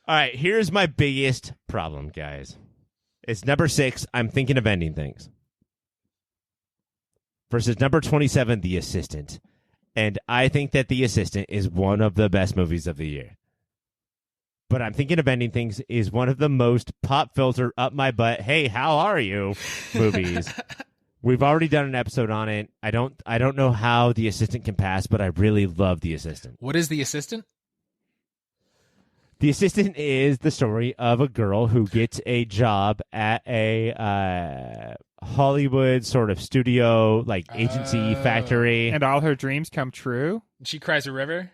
Speaker 1: All right, here's my biggest problem, guys. It's number 6. I'm thinking of ending things. versus number 27, The Assistant. And I think that The Assistant is one of the best movies of the year. But I'm Thinking of Ending Things is one of the most pop filter up my butt, hey, how are you movies. We've already done an episode on it. I don't know how The Assistant can pass, but I really love The Assistant.
Speaker 3: What is The Assistant?
Speaker 1: The Assistant is the story of a girl who gets a job at a Hollywood sort of studio, like agency factory.
Speaker 2: And all her dreams come true?
Speaker 3: She cries a river?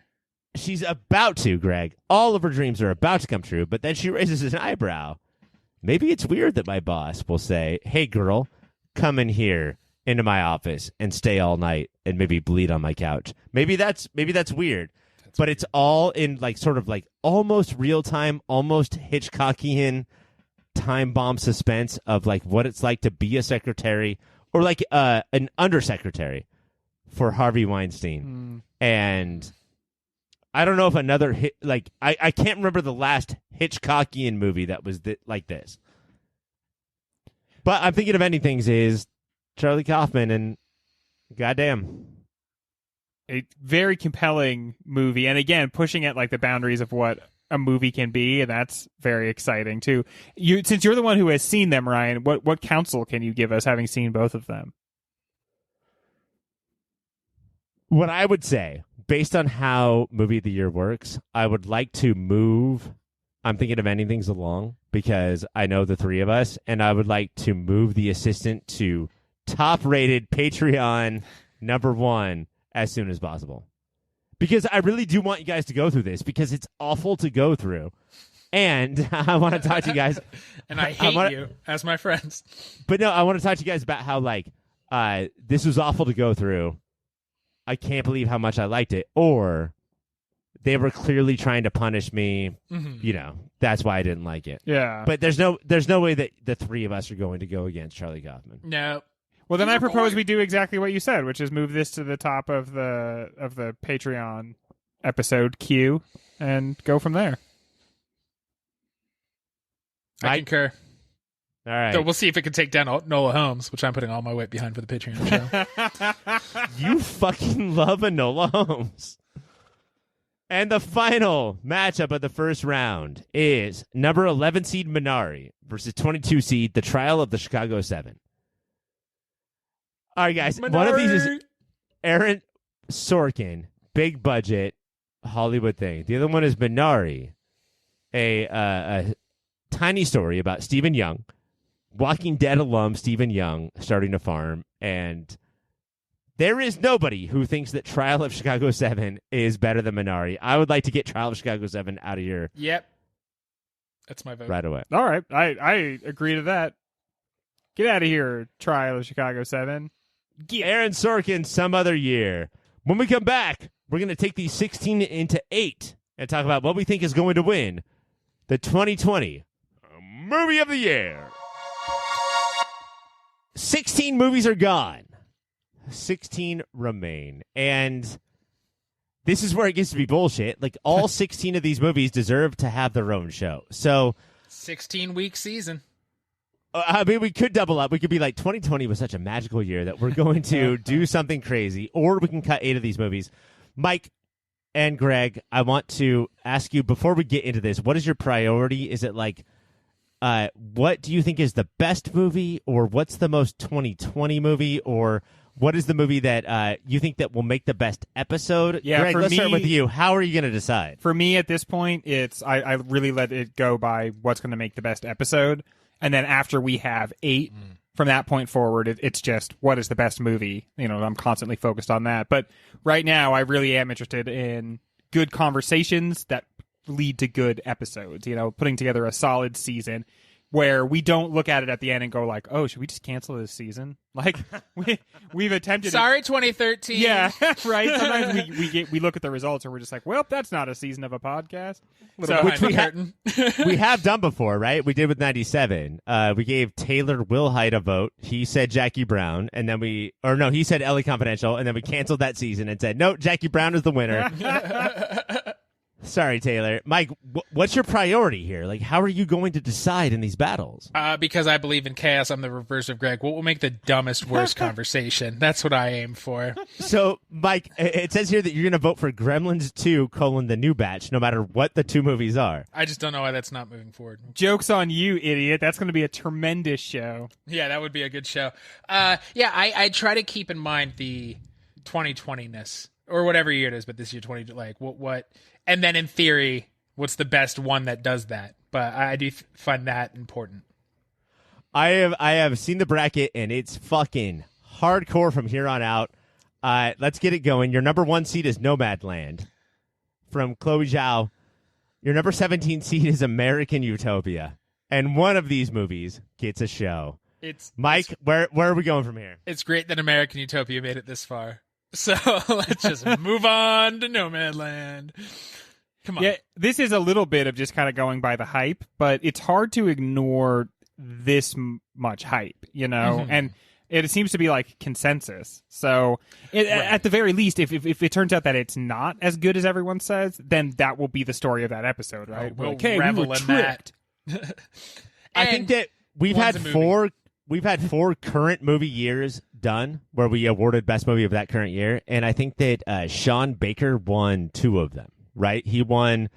Speaker 1: She's about to, Greg. All of her dreams are about to come true, but then she raises an eyebrow. Maybe it's weird that my boss will say, hey, girl, come in here into my office and stay all night and maybe bleed on my couch. Maybe that's weird. But it's all in like sort of like almost real time, almost Hitchcockian time bomb suspense of like what it's like to be a secretary or like an undersecretary for Harvey Weinstein. And I don't know if another hit, like I can't remember the last Hitchcockian movie that was like this. But I'm Thinking of Ending Things is Charlie Kaufman, and goddamn,
Speaker 2: a very compelling movie, and again pushing at like the boundaries of what a movie can be, and that's very exciting too. Since you're the one who has seen them, Ryan, what counsel can you give us having seen both of them?
Speaker 1: What I would say, based on how Movie of the Year works, I would like to move I'm Thinking of Ending Things along because I know the three of us, and I would like to move The Assistant to top-rated Patreon #1 as soon as possible. Because I really do want you guys to go through this because it's awful to go through. And I want to talk to you guys.
Speaker 3: And I hate you as my friends.
Speaker 1: But no, I want to talk to you guys about how, like, this was awful to go through. I can't believe how much I liked it. Or they were clearly trying to punish me.
Speaker 3: Mm-hmm.
Speaker 1: You know, that's why I didn't like it.
Speaker 2: Yeah.
Speaker 1: But there's no way that the three of us are going to go against Charlie Kaufman.
Speaker 3: No.
Speaker 2: Well, then I propose we do exactly what you said, which is move this to the top of the Patreon episode queue and go from there.
Speaker 3: I concur.
Speaker 1: All right.
Speaker 3: So we'll see if it can take down Nola Holmes, which I'm putting all my weight behind for the Patreon show.
Speaker 1: You fucking love Enola Holmes. And the final matchup of the first round is number 11 seed Minari versus 22 seed The Trial of the Chicago 7. All right, guys.
Speaker 3: Minari!
Speaker 1: One of these is Aaron Sorkin, big budget Hollywood thing. The other one is Minari, a tiny story about Stephen Young, Walking Dead alum Stephen Young starting a farm, and there is nobody who thinks that Trial of Chicago 7 is better than Minari. I would like to get Trial of Chicago 7 out of here.
Speaker 3: Yep. That's my vote.
Speaker 1: Right away.
Speaker 2: All right. I agree to that. Get out of here, Trial of Chicago 7.
Speaker 1: Aaron Sorkin, Some Other Year. When we come back, we're going to take these 16 into 8 and talk about what we think is going to win the 2020 Movie of the Year. 16 movies are gone. 16 remain. And this is where it gets to be bullshit. Like, all 16 of these movies deserve to have their own show. So
Speaker 3: 16-week season.
Speaker 1: I mean, we could double up. We could be like, 2020 was such a magical year that we're going to do something crazy, or we can cut 8 of these movies. Mike and Greg, I want to ask you, before we get into this, what is your priority? Is it like, what do you think is the best movie, or what's the most 2020 movie, or what is the movie that you think that will make the best episode?
Speaker 2: Yeah,
Speaker 1: Greg,
Speaker 2: for
Speaker 1: let's
Speaker 2: me,
Speaker 1: start with you. How are you going to decide?
Speaker 2: For me, at this point, it's I really let it go by what's going to make the best episode. And then after we have 8, from that point forward, it's just what is the best movie. You know, I'm constantly focused on that. But right now, I really am interested in good conversations that lead to good episodes. You know, putting together a solid season where we don't look at it at the end and go like, oh, should we just cancel this season? Like, we've attempted.
Speaker 3: Sorry, 2013.
Speaker 2: Yeah, right. Sometimes we look at the results and we're just like, well, that's not a season of a podcast.
Speaker 3: So,
Speaker 1: Which we have done before, right? We did with 97. We gave Taylor Wilhite a vote. He said Jackie Brown, and then he said LA Confidential, and then we canceled that season and said, no, Jackie Brown is the winner. Sorry, Taylor. Mike, what's your priority here? Like, how are you going to decide in these battles?
Speaker 3: Because I believe in chaos, I'm the reverse of Greg. What will make the dumbest, worst conversation? That's what I aim for.
Speaker 1: So, Mike, it says here that you're going to vote for Gremlins 2, the new batch, no matter what the two movies are.
Speaker 3: I just don't know why that's not moving forward.
Speaker 2: Joke's on you, idiot. That's going to be a tremendous show.
Speaker 3: Yeah, that would be a good show. I try to keep in mind the 2020-ness, or whatever year it is, but this year 20, like, what, and then in theory, what's the best one that does that? But I do find that important.
Speaker 1: I have seen the bracket, and it's fucking hardcore from here on out. Let's get it going. Your number 1 seed is Nomadland from Chloe Zhao. Your number 17 seed is American Utopia. And one of these movies gets a show. Mike, where are we going from here?
Speaker 3: It's great that American Utopia made it this far. So let's just move on to Nomadland. Come on.
Speaker 2: Yeah, this is a little bit of just kind of going by the hype, but it's hard to ignore this much hype, you know?
Speaker 3: Mm-hmm.
Speaker 2: And it seems to be like consensus. So at the very least, if it turns out that it's not as good as everyone says, then that will be the story of that episode, right?
Speaker 3: We'll
Speaker 2: like, hey,
Speaker 3: revel
Speaker 2: we were
Speaker 3: in
Speaker 2: tricked.
Speaker 3: that.
Speaker 1: I think that we've had four current movie years done where we awarded best movie of that current year, and I think that Sean Baker won 2 of them. Right, he won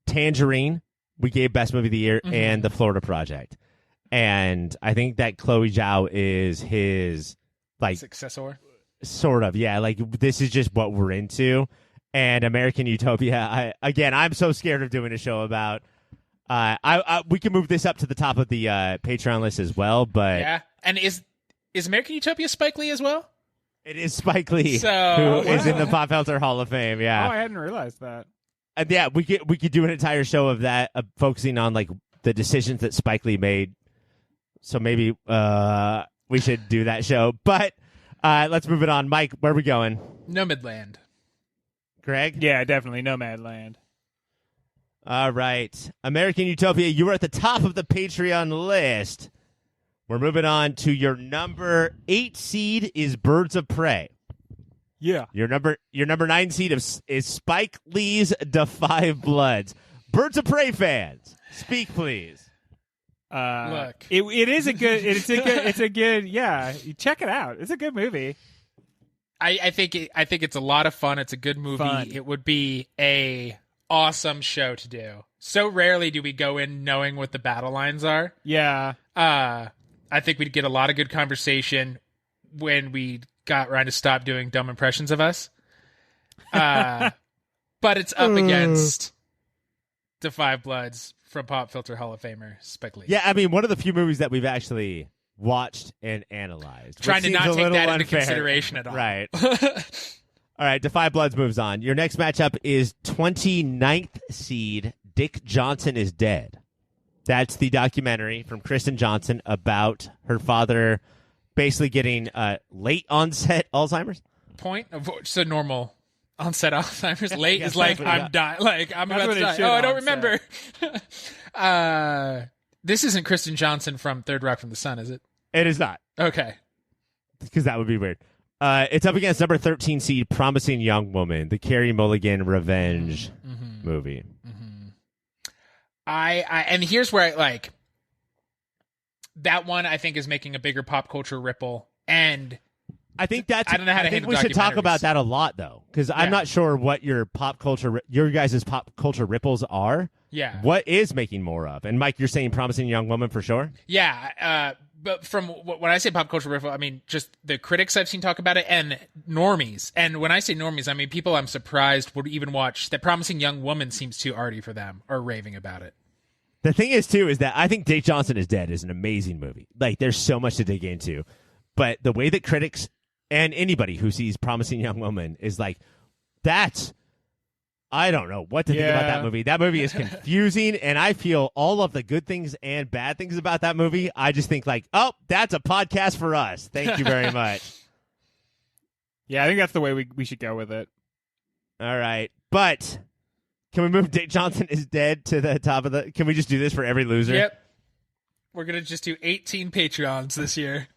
Speaker 1: Tangerine. We gave best movie of the year, and The Florida Project. And I think that Chloe Zhao is his like
Speaker 3: successor. Sort
Speaker 1: of, yeah. Like this is just what we're into. And American Utopia. I'm so scared of doing a show about. We can move this up to the top of the Patreon list as well, but
Speaker 3: yeah. And is American Utopia Spike Lee as well?
Speaker 1: It is Spike Lee, who is in the Pop Culture Hall of Fame. Yeah.
Speaker 2: Oh, I hadn't realized that.
Speaker 1: And yeah, we could do an entire show of that, focusing on like the decisions that Spike Lee made. So maybe we should do that show. But let's move it on. Mike, where are we going?
Speaker 3: Nomadland.
Speaker 1: Greg?
Speaker 2: Yeah, definitely Nomadland.
Speaker 1: All right. American Utopia, you were at the top of the Patreon list. We're moving on to your number 8 seed is Birds of Prey.
Speaker 2: Yeah.
Speaker 1: Your number 9 seed is Spike Lee's Da 5 Bloods. Birds of Prey fans, speak please.
Speaker 3: Look,
Speaker 2: it is a good. It's a good. Yeah, check it out. It's a good movie.
Speaker 3: I think it's a lot of fun. It's a good movie.
Speaker 2: Fun.
Speaker 3: It would be a awesome show to do. So rarely do we go in knowing what the battle lines are.
Speaker 2: Yeah.
Speaker 3: I think we'd get a lot of good conversation when we got Ryan to stop doing dumb impressions of us. But it's up against the 5 Bloods from Pop Filter Hall of Famer Spike Lee.
Speaker 1: Yeah, I mean, one of the few movies that we've actually watched and analyzed.
Speaker 3: Trying to not take that into consideration at all.
Speaker 1: Right. All right, Da 5 Bloods moves on. Your next matchup is 29th seed Dick Johnson is Dead. That's the documentary from Kristen Johnson about her father basically getting late onset Alzheimer's.
Speaker 3: Point of it's a normal onset Alzheimer's. Late is like I'm dying. Like I'm
Speaker 2: That's
Speaker 3: about to
Speaker 2: what it
Speaker 3: die.
Speaker 2: should
Speaker 3: Oh, I don't
Speaker 2: onset.
Speaker 3: remember. This isn't Kristen Johnson from Third Rock from the Sun, is it?
Speaker 1: It is not,
Speaker 3: Okay.
Speaker 1: because that would be weird. It's up against number 13 seed Promising Young Woman, the Carey Mulligan revenge movie.
Speaker 3: And here's where I like that one. I think is making a bigger pop culture ripple, and
Speaker 1: I think that's.
Speaker 3: I don't know how to handle
Speaker 1: we should talk
Speaker 3: documentaries.
Speaker 1: about that a lot, though, because I'm not sure what your guys' pop culture ripples are.
Speaker 3: yeah,
Speaker 1: What is making more of? And Mike, you're saying Promising Young Woman for sure.
Speaker 3: yeah. But from when I say pop culture ripple, I mean just the critics I've seen talk about it and normies. And when I say normies, I mean people I'm surprised would even watch that. Promising Young Woman seems too arty for them, or raving about it.
Speaker 1: The thing is, too, is that I think Dick Johnson is Dead is an amazing movie. Like, there's so much to dig into. But the way that critics and anybody who sees Promising Young Woman is like, I don't know what to think about that movie. That movie is confusing, and I feel all of the good things and bad things about that movie. I just think like, oh, that's a podcast for us. Thank you very much.
Speaker 2: Yeah, I think that's the way we should go with it.
Speaker 1: All right. But can we move Dick Johnson is Dead to the top of the... Can we just do this for every loser?
Speaker 3: Yep. We're going to just do 18 Patreons this year.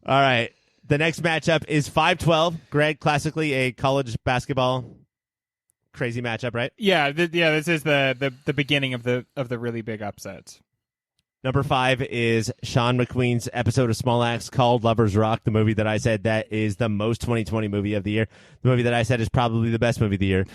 Speaker 1: All right. The next matchup is 5-12. Greg, classically a college basketball crazy matchup, right?
Speaker 2: Yeah, this is the beginning of the really big upsets.
Speaker 1: Number 5 is Sean McQueen's episode of Small Axe called Lovers Rock, the movie that I said that is the most 2020 movie of the year. The movie that I said is probably the best movie of the year.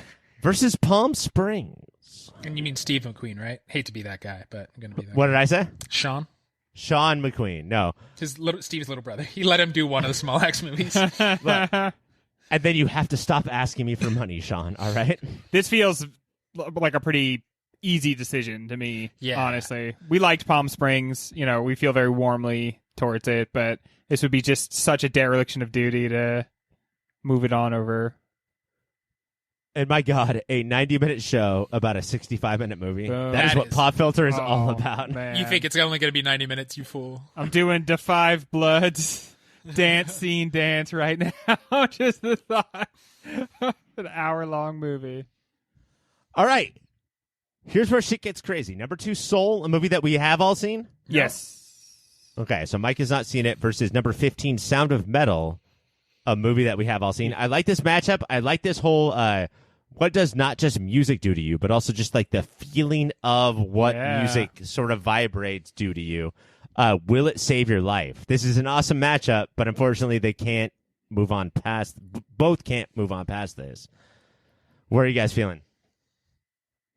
Speaker 1: Versus Palm Springs.
Speaker 3: And you mean Steve McQueen, right? Hate to be that guy, but I'm going to be that
Speaker 1: What
Speaker 3: guy.
Speaker 1: did I say?
Speaker 3: Sean?
Speaker 1: Sean McQueen. No.
Speaker 3: Steve's little brother. He let him do one of the Small Axe movies.
Speaker 1: Look, and then you have to stop asking me for money, Sean, all right?
Speaker 2: This feels like a pretty easy decision to me,
Speaker 3: Yeah.
Speaker 2: honestly. We liked Palm Springs. We feel very warmly towards it, but this would be just such a dereliction of duty to move it on over.
Speaker 1: And my God, a 90-minute show about a 65-minute movie.
Speaker 2: Boom.
Speaker 1: That is
Speaker 3: That
Speaker 1: what
Speaker 3: is-
Speaker 1: Pop Filter is all
Speaker 2: Oh,
Speaker 1: about.
Speaker 2: man.
Speaker 3: You think it's only going to be 90 minutes, you fool.
Speaker 2: I'm doing Da Five Bloods dance scene dance right now. Just the thought of an hour-long movie.
Speaker 1: All right. Here's where shit gets crazy. Number 2, Soul, a movie that we have all seen.
Speaker 2: Yes.
Speaker 1: Okay, so Mike has not seen it versus number 15, Sound of Metal, a movie that we have all seen. I like this matchup. I like this whole what does not just music do to you, but also just like the feeling of what music sort of vibrates do to you. Will it save your life? This is an awesome matchup, but unfortunately they can't move on past, both can't move on past this. Where are you guys feeling?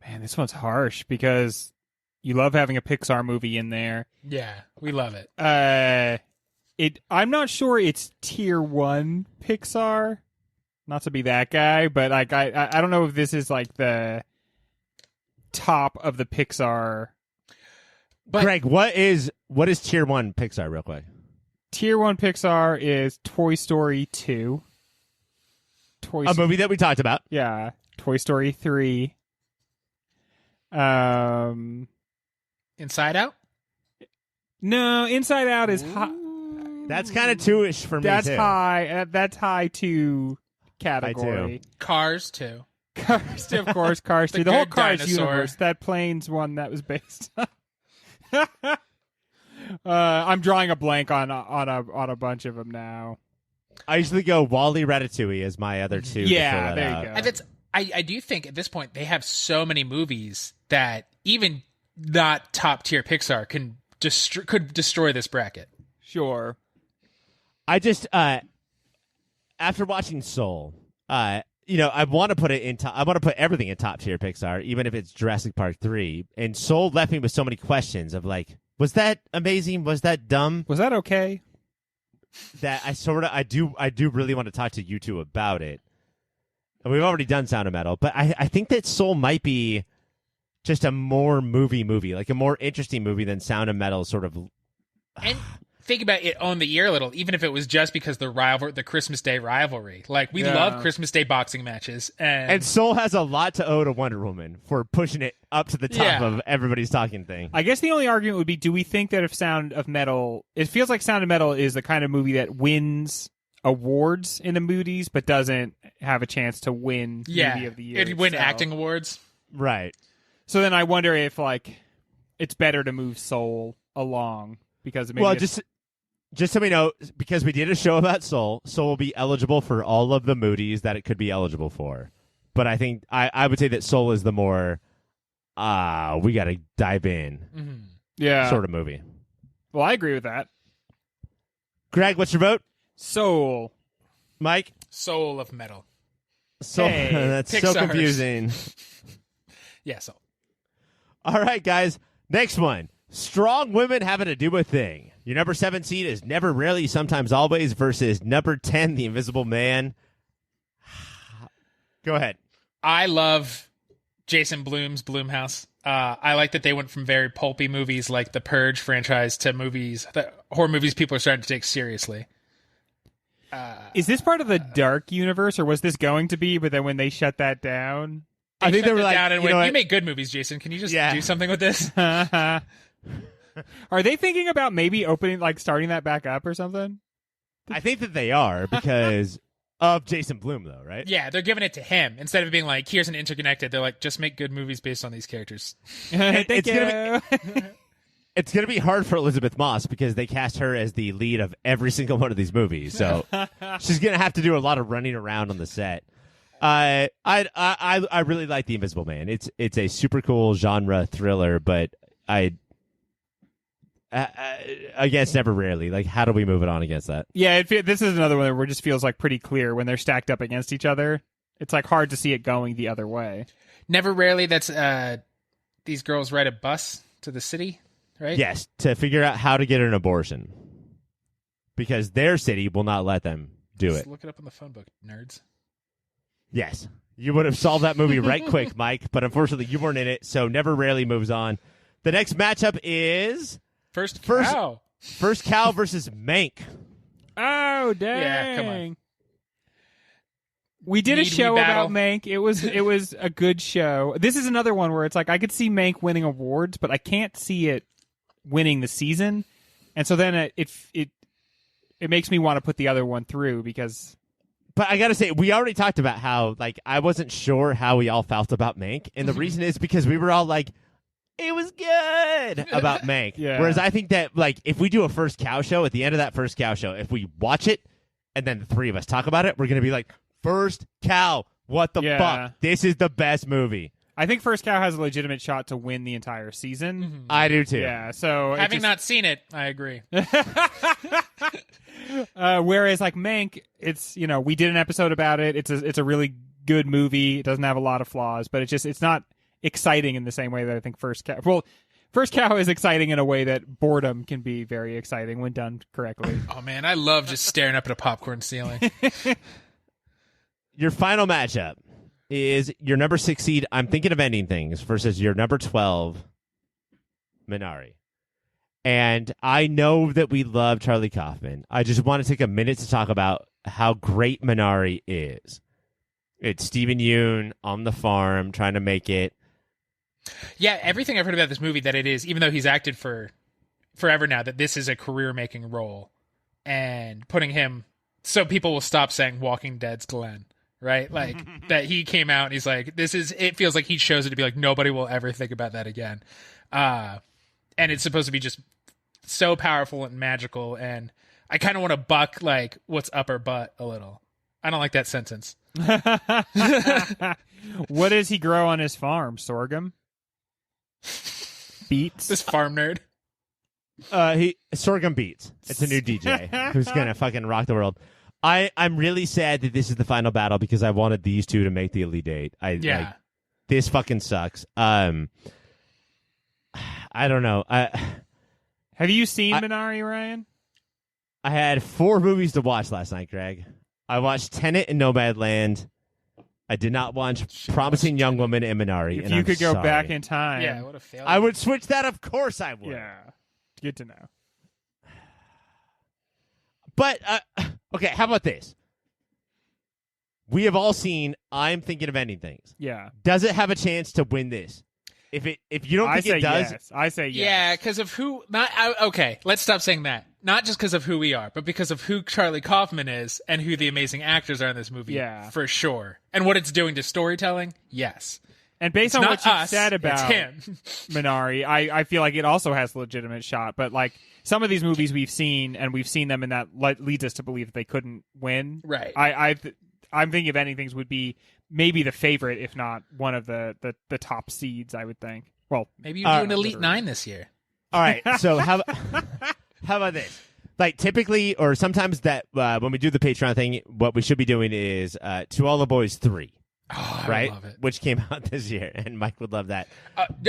Speaker 2: Man, this one's harsh because you love having a Pixar movie in there.
Speaker 3: Yeah, we love it.
Speaker 2: I'm not sure it's tier 1 Pixar. Not to be that guy, but like I don't know if this is like the top of the Pixar.
Speaker 3: But
Speaker 1: Greg, what is tier 1 Pixar real quick?
Speaker 2: Tier 1 Pixar is Toy Story 2.
Speaker 1: A movie that we talked about.
Speaker 2: Yeah, Toy Story 3.
Speaker 3: Inside Out?
Speaker 2: No, Inside Out is high.
Speaker 1: That's kind of 2-ish for me,
Speaker 2: That's
Speaker 1: too.
Speaker 2: high. That's high 2 category.
Speaker 3: Cars 2.
Speaker 2: Cars 2, of course. Cars 2.
Speaker 3: The
Speaker 2: The whole
Speaker 3: good
Speaker 2: Cars
Speaker 3: dinosaur.
Speaker 2: universe. That plane's one that was based on. I'm drawing a blank on a bunch of them now.
Speaker 1: I usually go Wall-E, Ratatouille as my other 2.
Speaker 2: Yeah, there you go.
Speaker 3: And that's I do think at this point they have so many movies that even not top tier Pixar could destroy this bracket.
Speaker 2: Sure.
Speaker 1: I just after watching Soul, I want to put it in top. I want to put everything in top tier Pixar, even if it's Jurassic Park 3. And Soul left me with so many questions of like, was that amazing? Was that dumb?
Speaker 2: Was that okay?
Speaker 1: That I do really want to talk to you two about it. And we've already done Sound of Metal, but I think that Soul might be just a more movie, like a more interesting movie than Sound of Metal sort of.
Speaker 3: And think about it on the year a little, even if it was just because the Christmas Day rivalry. Like we love Christmas Day boxing matches,
Speaker 1: and Soul has a lot to owe to Wonder Woman for pushing it up to the top of everybody's talking thing.
Speaker 2: I guess the only argument would be: do we think that if Sound of Metal, it feels like Sound of Metal is the kind of movie that wins awards in the movies, but doesn't have a chance to win movie of the year.
Speaker 3: It'd win
Speaker 2: itself.
Speaker 3: acting awards,
Speaker 1: right?
Speaker 2: So then I wonder if like it's better to move Soul along because maybe
Speaker 1: just so we know, because we did a show about Soul will be eligible for all of the movies that it could be eligible for. But I think I would say that Soul is the more we got to dive in sort of movie.
Speaker 2: Well, I agree with that.
Speaker 1: Greg, what's your vote?
Speaker 2: Soul.
Speaker 1: Mike?
Speaker 3: Soul of Metal.
Speaker 1: Soul.
Speaker 2: Hey,
Speaker 1: That's so
Speaker 3: Pixar's.
Speaker 1: confusing.
Speaker 3: Yeah, Soul.
Speaker 1: All right, guys. Next one. Strong women having to do a thing. Your number 7 seed is Never, Rarely, Sometimes, Always versus number 10, The Invisible Man. Go ahead.
Speaker 3: I love Jason Blum's Blumhouse. I like that they went from very pulpy movies like the Purge franchise to horror movies people are starting to take seriously.
Speaker 2: Is this part of the Dark universe, or was this going to be? But then when they shut that down,
Speaker 1: I think they were like,
Speaker 3: down and
Speaker 1: you know
Speaker 3: went,
Speaker 1: what?
Speaker 3: you make good movies, Jason. Can you just do something with this?
Speaker 2: are they thinking about maybe starting that back up or something?
Speaker 1: I think that they are because of Jason Blum, though, right?
Speaker 3: Yeah, they're giving it to him instead of being like, here's an interconnected. They're like, just make good movies based on these characters.
Speaker 2: Thank
Speaker 1: it's
Speaker 2: you.
Speaker 1: It's going to be hard for Elizabeth Moss because they cast her as the lead of every single one of these movies. So she's going to have to do a lot of running around on the set. I really like The Invisible Man. It's a super cool genre thriller, but against Never Rarely. Like, how do we move it on against that?
Speaker 2: Yeah, this is another one where it just feels like pretty clear when they're stacked up against each other. It's like hard to see it going the other way.
Speaker 3: Never Rarely, that's these girls ride a bus to the city, right?
Speaker 1: Yes, to figure out how to get an abortion. Because their city will not let them do
Speaker 3: Just
Speaker 1: it.
Speaker 3: look it up on the phone book, nerds.
Speaker 1: Yes. You would have solved that movie right quick, Mike, but unfortunately you weren't in it, so Never Rarely moves on. The next matchup is
Speaker 3: First Cow.
Speaker 1: First Cow versus Mank.
Speaker 2: Oh, dang.
Speaker 3: Yeah, come on.
Speaker 2: We did a
Speaker 3: Need we
Speaker 2: show
Speaker 3: battle?
Speaker 2: about Mank. It was a good show. This is another one where it's like I could see Mank winning awards, but I can't see it winning the season. And so then it makes me want to put the other one through because...
Speaker 1: But I got to say, we already talked about how, like, I wasn't sure how we all felt about Mank. And the reason is because we were all like, it was good about Mank.
Speaker 2: Yeah.
Speaker 1: Whereas I think that, like, if we do a First Cow show, at the end of that First Cow show, if we watch it and then the three of us talk about it, we're going to be like, First Cow, what the
Speaker 2: Yeah.
Speaker 1: fuck? This is the best movie.
Speaker 2: I think First Cow has a legitimate shot to win the entire season.
Speaker 1: I do too.
Speaker 2: Yeah, so...
Speaker 3: Having not seen it, I agree.
Speaker 2: Whereas like Mank, it's we did an episode about it. It's a really good movie. It doesn't have a lot of flaws, but it's not exciting in the same way that I think First Cow. Well, First Cow is exciting in a way that boredom can be very exciting when done correctly.
Speaker 3: Oh man, I love just staring up at a popcorn ceiling.
Speaker 1: Your final matchup is your number 6 seed, I'm Thinking of Ending Things, versus your number 12, Minari. And I know that we love Charlie Kaufman. I just want to take a minute to talk about how great Minari is. It's Stephen Yeun on the farm trying to make it.
Speaker 3: Yeah, everything I've heard about this movie that it is, even though he's acted for forever now, that this is a career-making role. And putting him so people will stop saying Walking Dead's Glenn, right? Like, that he came out and he's like, it feels like he chose it to be like, nobody will ever think about that again. And it's supposed to be just so powerful and magical, and I kind of want to buck, like, what's up her butt a little. I don't like that sentence.
Speaker 2: What does he grow on his farm? Sorghum? Beets?
Speaker 3: This farm nerd.
Speaker 1: Sorghum Beats. It's a new DJ who's going to fucking rock the world. I'm really sad that this is the final battle because I wanted these two to make the Elite Eight.
Speaker 3: Yeah.
Speaker 1: This fucking sucks. I don't know.
Speaker 2: Have you seen Minari, Ryan?
Speaker 1: I had 4 movies to watch last night, Greg. I watched Tenet and Nomadland. I did not watch Promising Young Woman and Minari.
Speaker 2: If
Speaker 1: and
Speaker 2: you
Speaker 1: I'm
Speaker 2: could go
Speaker 1: sorry.
Speaker 2: back in time.
Speaker 3: Yeah, what a failure.
Speaker 1: I would switch that. Of course I would.
Speaker 2: Yeah. Good to know.
Speaker 1: But, okay, how about this? We have all seen I'm Thinking of Ending Things.
Speaker 2: Yeah.
Speaker 1: Does it have a chance to win this? If you don't think it does,
Speaker 2: yes. I say yes.
Speaker 3: Yeah, because of who... Okay, let's stop saying that. Not just because of who we are, but because of who Charlie Kaufman is and who the amazing actors are in this movie.
Speaker 2: Yeah.
Speaker 3: For sure. And what it's doing to storytelling, yes.
Speaker 2: And based on
Speaker 3: Not
Speaker 2: what you
Speaker 3: us,
Speaker 2: said
Speaker 3: it's
Speaker 2: about
Speaker 3: him.
Speaker 2: Minari, I feel like it also has a legitimate shot. But like some of these movies we've seen, and we've seen them, and that leads us to believe that they couldn't win.
Speaker 3: Right.
Speaker 2: I'm thinking of Ending Things would be maybe the favorite, if not one of the top seeds. I would think. Well,
Speaker 3: Maybe you do an Elite
Speaker 2: literally.
Speaker 3: 9 this year.
Speaker 1: all right. So how about this? Like typically, or sometimes that when we do the Patreon thing, what we should be doing is To All the Boys 3,
Speaker 3: Oh, I
Speaker 1: right?
Speaker 3: love it.
Speaker 1: Which came out this year, and Mike would love that.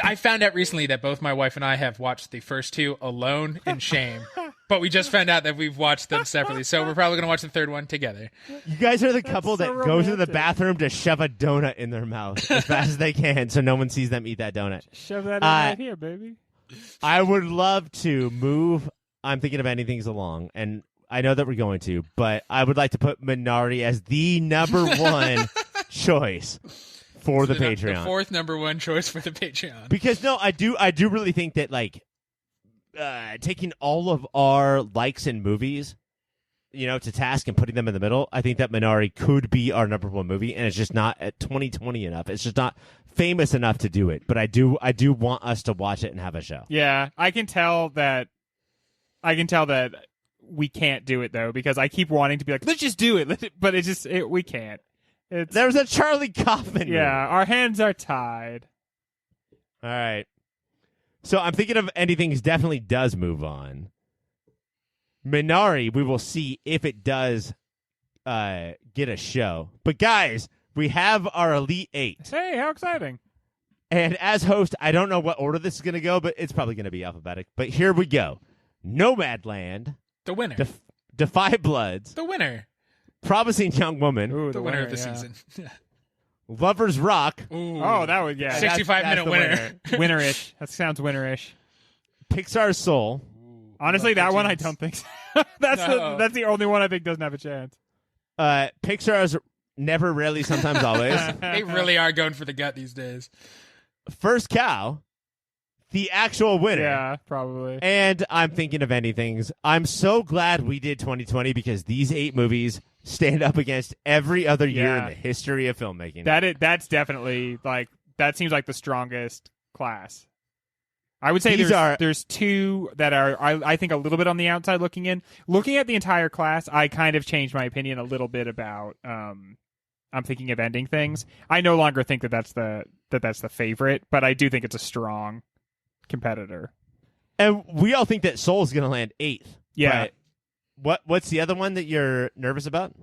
Speaker 3: I found out recently that both my wife and I have watched the first 2 alone in shame. But we just found out that we've watched them separately. So we're probably going to watch the third one together.
Speaker 1: You guys are the couple
Speaker 2: so
Speaker 1: that goes to the
Speaker 2: romantic.
Speaker 1: bathroom to shove a donut in their mouth as fast as they can, so no one sees them eat that donut.
Speaker 2: shove that in right here, baby.
Speaker 1: I would love to move I'm Thinking of Ending Things along, and I know that we're going to, but I would like to put Minari as the number 1 choice for the Patreon.
Speaker 3: The 4th number 1 choice for the Patreon.
Speaker 1: Because no, I do really think that like taking all of our likes in movies, to task and putting them in the middle, I think that Minari could be our number 1 movie, and it's just not at 2020 enough. It's just not famous enough to do it. But I do want us to watch it and have a show.
Speaker 2: Yeah, I can tell that we can't do it though because I keep wanting to be like, let's just do it, but we can't.
Speaker 1: There's a Charlie Kaufman movie.
Speaker 2: Yeah, our hands are tied.
Speaker 1: All right. So I'm thinking of Anything definitely does move on. Minari, we will see if it does get a show. But guys, we have our Elite Eight.
Speaker 2: Hey, how exciting.
Speaker 1: And as host, I don't know what order this is going to go, but it's probably going to be alphabetic. But here we go. Nomadland.
Speaker 3: The winner.
Speaker 1: Defy Bloods.
Speaker 3: The winner.
Speaker 1: Promising Young Woman.
Speaker 2: Ooh,
Speaker 3: The winner of the
Speaker 2: yeah.
Speaker 3: season.
Speaker 1: Lovers Rock.
Speaker 3: Ooh.
Speaker 2: Oh, that would, yeah.
Speaker 3: 65-minute
Speaker 1: the
Speaker 3: winner.
Speaker 2: Winnerish. That sounds winnerish.
Speaker 1: Pixar's Soul.
Speaker 2: Honestly, that one I don't think so. that's
Speaker 3: No.
Speaker 2: that's the only one I think doesn't have a chance.
Speaker 1: Pixar's Never, Rarely, Sometimes, Always.
Speaker 3: They really are going for the gut these days.
Speaker 1: First Cow. The actual winner.
Speaker 2: Yeah, probably.
Speaker 1: And I'm thinking of Anythings. I'm so glad we did 2020 because these 8 movies stand up against every other year in
Speaker 2: Yeah.
Speaker 1: the history of filmmaking.
Speaker 2: That's definitely that seems like the strongest class. I would say
Speaker 1: These
Speaker 2: there's 2 that are I think a little bit on the outside looking in. Looking at the entire class, I kind of changed my opinion a little bit about I'm thinking of Ending Things. I no longer think that's the favorite, but I do think it's a strong competitor.
Speaker 1: And we all think that Soul's going to land 8th.
Speaker 2: Yeah.
Speaker 1: But what's the other one that you're nervous about?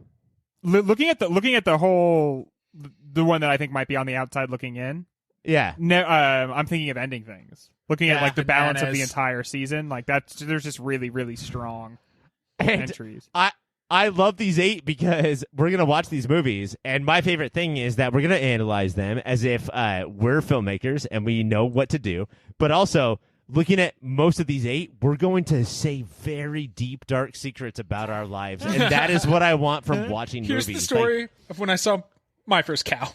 Speaker 2: Looking at the whole the one that I think might be on the outside looking in.
Speaker 1: Yeah.
Speaker 2: No, I'm thinking of Ending Things. Looking at the balance of the
Speaker 3: bananas.
Speaker 2: entire season, there's just really really strong
Speaker 1: And
Speaker 2: entries.
Speaker 1: I love these 8 because we're going to watch these movies. And my favorite thing is that we're going to analyze them as if we're filmmakers and we know what to do. But also, looking at most of these 8, we're going to say very deep, dark secrets about our lives. And that is what I want from watching
Speaker 3: Here's
Speaker 1: movies.
Speaker 3: the story of when I saw my first cow.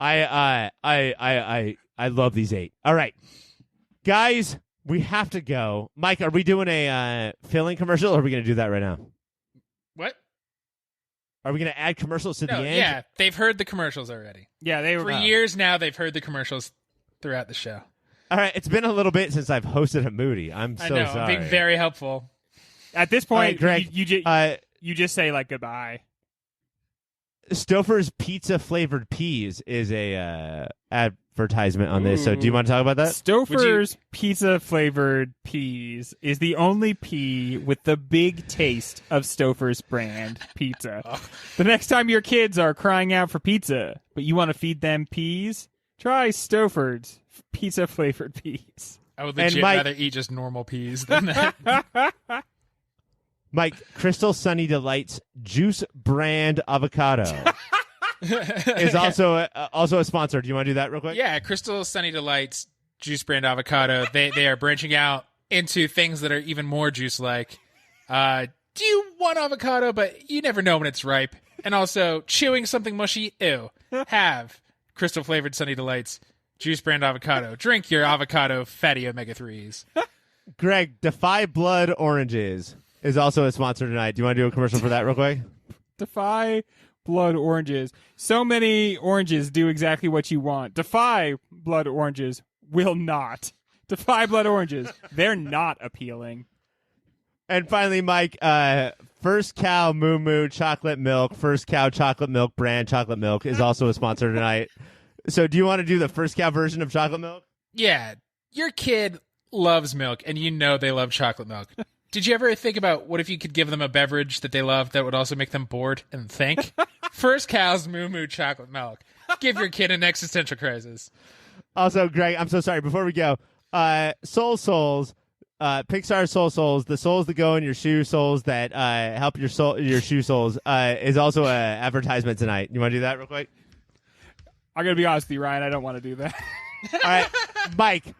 Speaker 1: I love these 8. All right. Guys, we have to go. Mike, are we doing a filling commercial or are we going to do that right now?
Speaker 3: What?
Speaker 1: Are we going to add commercials to the
Speaker 3: No,
Speaker 1: end?
Speaker 3: yeah, they've heard the commercials already.
Speaker 2: Yeah, they were
Speaker 3: For years now, they've heard the commercials throughout the show.
Speaker 1: All right. It's been a little bit since I've hosted a Moody. I'm so
Speaker 3: I know,
Speaker 1: sorry.
Speaker 3: I'm being very helpful.
Speaker 2: At this
Speaker 1: All right,
Speaker 2: point,
Speaker 1: Greg,
Speaker 2: you just say goodbye.
Speaker 1: Stouffer's pizza flavored peas is a advertisement on this. So do you want to talk about that?
Speaker 2: Stouffer's pizza flavored peas is the only pea with the big taste of Stouffer's brand pizza. The next time your kids are crying out for pizza, but you want to feed them peas, try Stouffer's pizza flavored peas.
Speaker 3: I would
Speaker 1: And
Speaker 3: legit
Speaker 1: Mike-
Speaker 3: rather eat just normal peas than that.
Speaker 1: Mike, Crystal Sunny Delights juice brand avocado is also a sponsor. Do you want to do that real quick?
Speaker 3: Yeah, Crystal Sunny Delights juice brand avocado. They are branching out into things that are even more juice-like. Do you want avocado, but you never know when it's ripe? And also, chewing something mushy? Ew. Have Crystal flavored Sunny Delights juice brand avocado. Drink your avocado fatty omega-3s.
Speaker 1: Greg, Defy Blood Oranges is also a sponsor tonight. Do you want to do a commercial for that real quick?
Speaker 2: Defy blood oranges. So many oranges do exactly what you want. Defy blood oranges will not. Defy blood oranges. They're not appealing.
Speaker 1: And finally, Mike, First Cow Moo Moo Chocolate Milk, First Cow Chocolate Milk brand chocolate milk is also a sponsor tonight. So do you want to do the First Cow version of chocolate milk?
Speaker 3: Yeah, your kid loves milk, and you know they love chocolate milk. Did you ever think about what if you could give them a beverage that they love that would also make them bored and think? First Cow's Moo Moo Chocolate Milk. Give your kid an existential crisis.
Speaker 1: Also, Greg, I'm so sorry. Before we go, Soul Souls, Pixar Soul Souls, the souls that go in your shoe soles that help your shoe soles is also an advertisement tonight. You want to do that real quick?
Speaker 2: I'm going to be honest with you, Ryan. I don't want to do that.
Speaker 1: All right, Mike,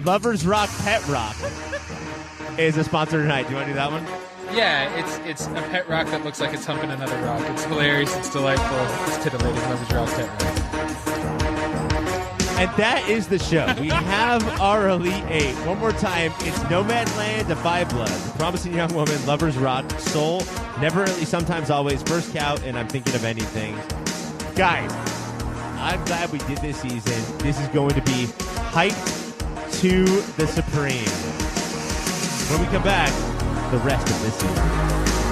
Speaker 1: Lovers Rock Pet Rock is a sponsor tonight. Do you want to do that one?
Speaker 3: Yeah, it's a pet rock that looks like it's humping another rock. It's hilarious. It's delightful. It's titillating. Lovers Rock Pet Rock.
Speaker 1: And that is the show. We have our Elite Eight. One more time, it's Nomadland, Defy Blood, Promising Young Woman, Lovers Rock, Soul, Never Really, Sometimes Always, First Cow, and I'm Thinking of Anything. Guys, I'm glad we did this season. This is going to be hyped to the supreme. When we come back, the rest of this season.